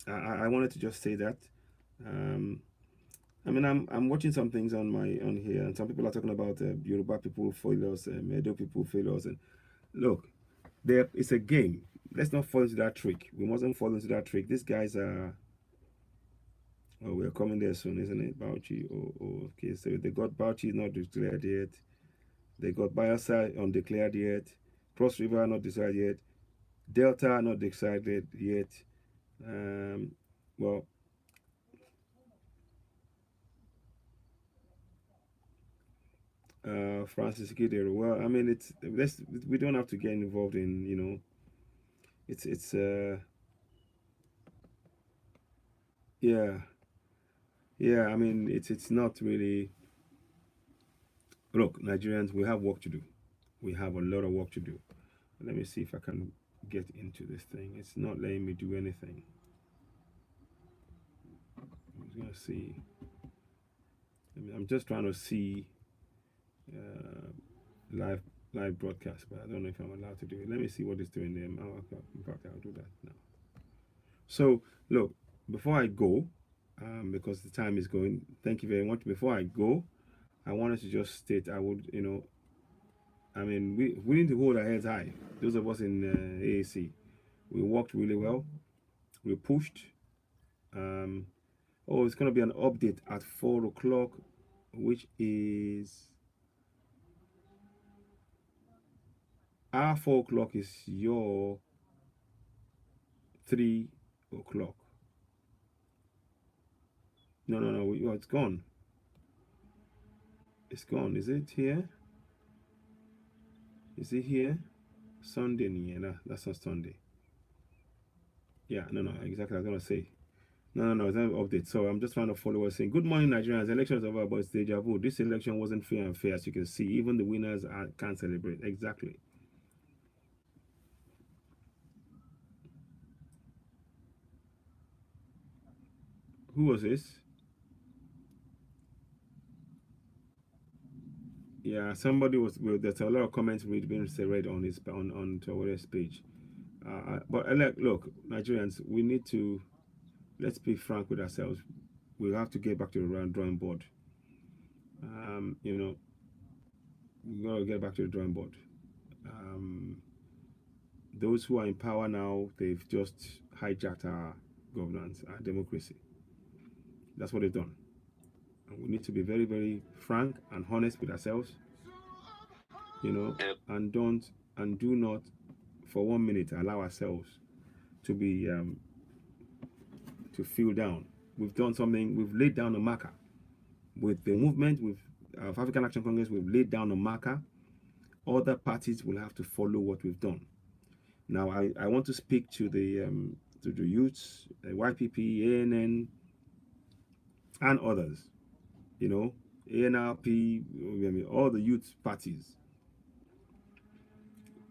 Speaker 1: I wanted to just say that. Um, I mean, I'm watching some things on here, and some people are talking about Yoruba people failures, Edo people failures, and look, there it's a game. Let's not fall into that trick. We mustn't fall into that trick. These guys are. Oh, we're coming there soon, isn't it? Bauchi. Oh, okay. So they got Bauchi not declared yet. They got Bayelsa undeclared yet. Cross River not decided yet. Delta not decided yet. Well, Francis Kidero. Well, I mean, we don't have to get involved in it's yeah, yeah. I mean, it's not really. Look, Nigerians, we have work to do. We have a lot of work to do. Let me see if I can get into this thing. It's not letting me do anything. I'm just gonna see. I'm just trying to see uh, live live broadcast, but I don't know if I'm allowed to do it. Let me see what it's doing there. In fact, I'll do that now. So look, before I go, because the time is going. Thank you very much. Before I go, I wanted to just state I would, I mean, we need to hold our heads high. Those of us in AAC, we worked really well. We pushed. Um, oh, it's gonna be an update at 4 o'clock, which is our 4 o'clock is your 3 o'clock. No, no, no. Oh, it's gone. It's gone. Is it here? Is it here? Sunday, yeah, nah, that's not Sunday. Yeah, no, no, exactly. I was gonna say. No, no, no, it's not an update. So I'm just trying to follow what's saying. Good morning, Nigerians. Elections over, but it's deja vu. This election wasn't fair and fair, as you can see. Even the winners can't celebrate. Exactly. Who was this? Yeah, somebody was. Well, there's a lot of comments we've been read on his on Taware's page. But look, Nigerians, we need to let's be frank with ourselves. We have to get back to the round drawing board. You know, we gotta get back to the drawing board. Um, those who are in power now, they've just hijacked our governance, our democracy. That's what they've done. And we need to be very, very frank and honest with ourselves, and don't and do not for 1 minute allow ourselves to be to feel down. We've done something. We've laid down a marker with the movement. With of African Action Congress, we've laid down a marker. Other parties will have to follow what we've done. Now, I want to speak to the youths, YPP, ANN, and others. You know, ANRP, I mean, all the youth parties.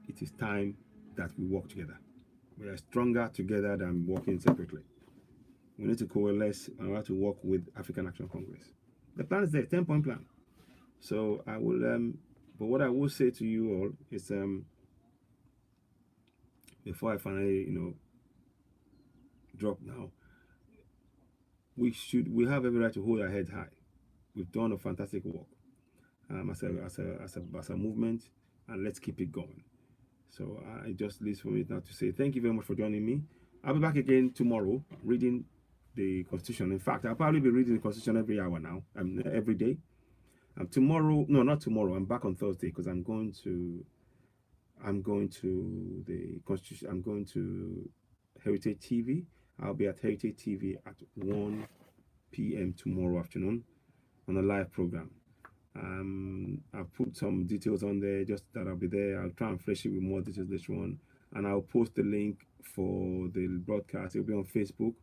Speaker 1: It is time that we work together. We are stronger together than working separately. We need to coalesce and we have to work with African Action Congress. The plan is there, 10-point plan. So I will, but what I will say to you all is, before I finally, drop now, we have every right to hold our heads high. We've done a fantastic work as a movement, and let's keep it going. So it just leaves for me now to say thank you very much for joining me. I'll be back again tomorrow reading the Constitution. In fact, I'll probably be reading the Constitution every hour now, every day. Tomorrow, no, not tomorrow. I'm back on Thursday because I'm going to the Constitution. I'm going to Heritage TV. I'll be at Heritage TV at 1 p.m. tomorrow afternoon on a live program. I've put some details on there, just that I'll be there. I'll try and fresh it with more details later on. And I'll post the link for the broadcast. It'll be on Facebook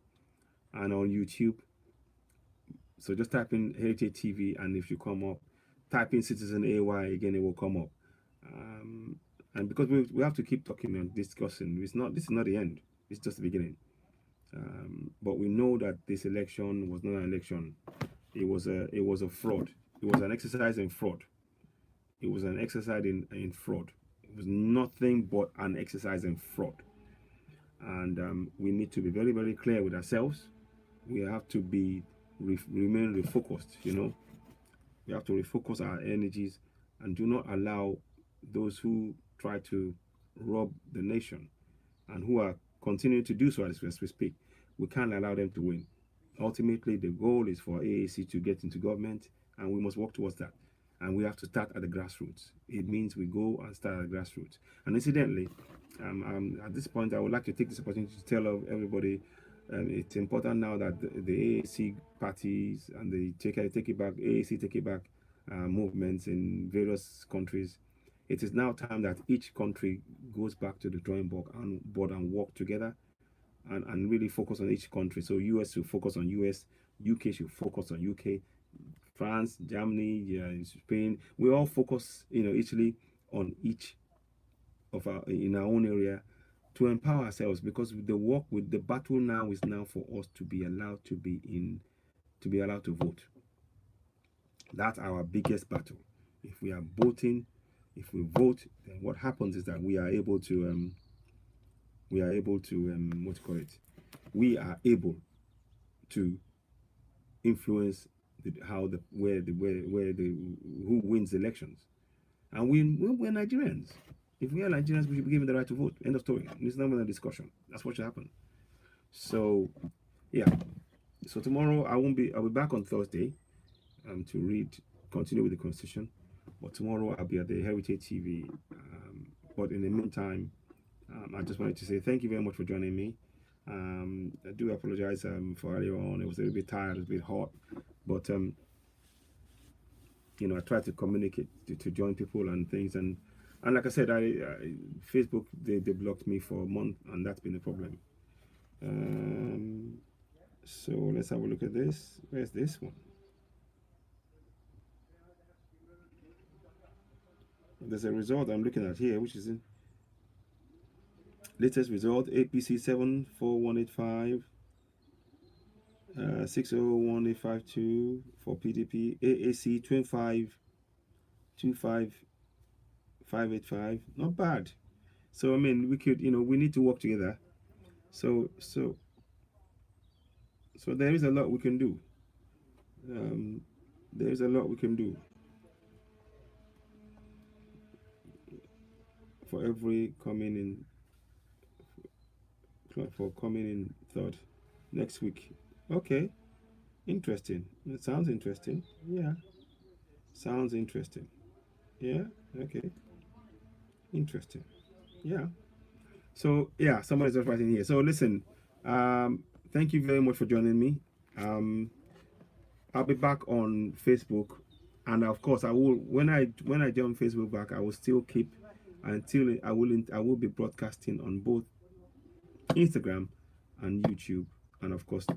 Speaker 1: and on YouTube. So just type in Heritage TV, and if you come up, type in Citizen AY again, it will come up. And because we have to keep talking and discussing, this is not the end. It's just the beginning. But we know that this election was not an election. It was a fraud. It was an exercise in fraud. It was an exercise in fraud. It was nothing but an exercise in fraud. And we need to be very, very clear with ourselves. We have to remain refocused. We have to refocus our energies and do not allow those who try to rob the nation and who are continuing to do so as we speak. We can't allow them to win. Ultimately, the goal is for AAC to get into government, and we must work towards that. And we have to start at the grassroots. It means we go and start at the grassroots. And incidentally, at this point, I would like to take this opportunity to tell everybody it's important now that the AAC parties and the take it back, AAC take it back movements in various countries It is now time that each country goes back to the drawing board and work together, and really focus on each country. So US should focus on US, UK should focus on UK, France, Germany, yeah, Spain. We all focus, Italy, on each of our in our own area, to empower ourselves, because the battle now is now for us to be allowed to vote. That's our biggest battle. If we are voting, if we vote, then what happens is that we are able to what do you call it? We are able to influence how the where the who wins elections, and we're Nigerians. If we are Nigerians, we should be given the right to vote. End of story. It's not even a discussion. That's what should happen. So, yeah. So tomorrow I'll be back on Thursday to continue with the constitution. But tomorrow I'll be at the Heritage TV. But in the meantime, I just wanted to say thank you very much for joining me. I do apologize for earlier on. It was a little bit tired, it was a bit hot, but I tried to communicate to join people and things, and like I said, Facebook they blocked me for a month, and that's been a problem. So let's have a look at this. Where's this one? There's a result I'm looking at here, which is in latest result: APC 74185, 601852 for PDP, AAC 2525585. Not bad. So I mean, we could, we need to work together. So there is a lot we can do. There is a lot we can do for every coming in third next week. Okay, interesting. It sounds interesting. Yeah, sounds interesting. Yeah. Okay. Interesting. Yeah. So yeah, somebody's just writing here. So listen, thank you very much for joining me. I'll be back on Facebook, and of course, I will when I jump Facebook back, I will still keep until I will be broadcasting on both Instagram and YouTube, and of course, I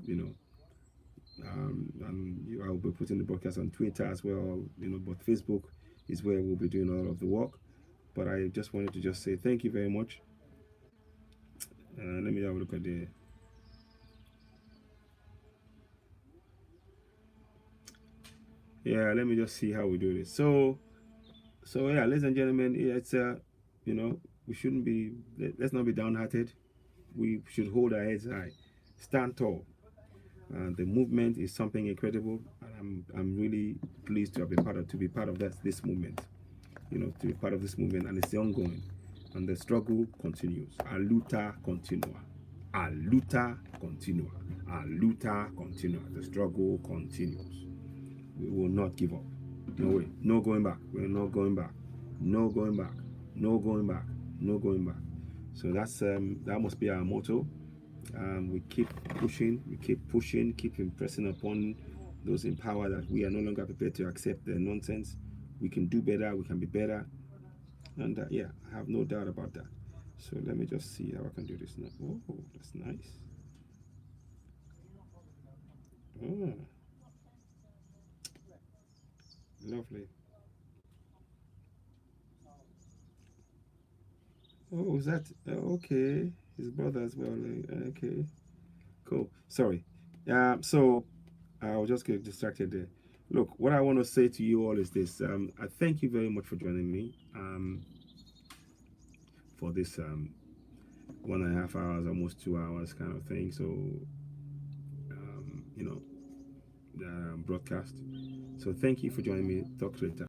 Speaker 1: will be putting the broadcast on Twitter as well. But Facebook is where we'll be doing all of the work. But I just wanted to just say thank you very much. Let me have a look at the. Yeah, let me just see how we do this. So yeah, ladies and gentlemen, it's we shouldn't be. Let's not be downhearted. We should hold our heads high, stand tall. The movement is something incredible, and I'm really pleased to be part of this movement. To be part of this movement, and it's ongoing, and the struggle continues. A luta continua, a luta continua, a luta continua. The struggle continues. We will not give up. No way. No going back. We're not going back. No going back. No going back. No going back. So that must be our motto. We keep pushing, keep impressing upon those in power that we are no longer prepared to accept the nonsense. We can do better, we can be better, and yeah, I have no doubt about that. So let me just see how I can do this now. Oh, that's nice. Oh, lovely. Oh, is that okay? His brother as well. Okay, cool. Sorry. So I was just getting distracted there. Look, what I want to say to you all is this. I thank you very much for joining me for this 1.5 hours, almost 2 hours kind of thing. So, broadcast. So thank you for joining me. Talk later.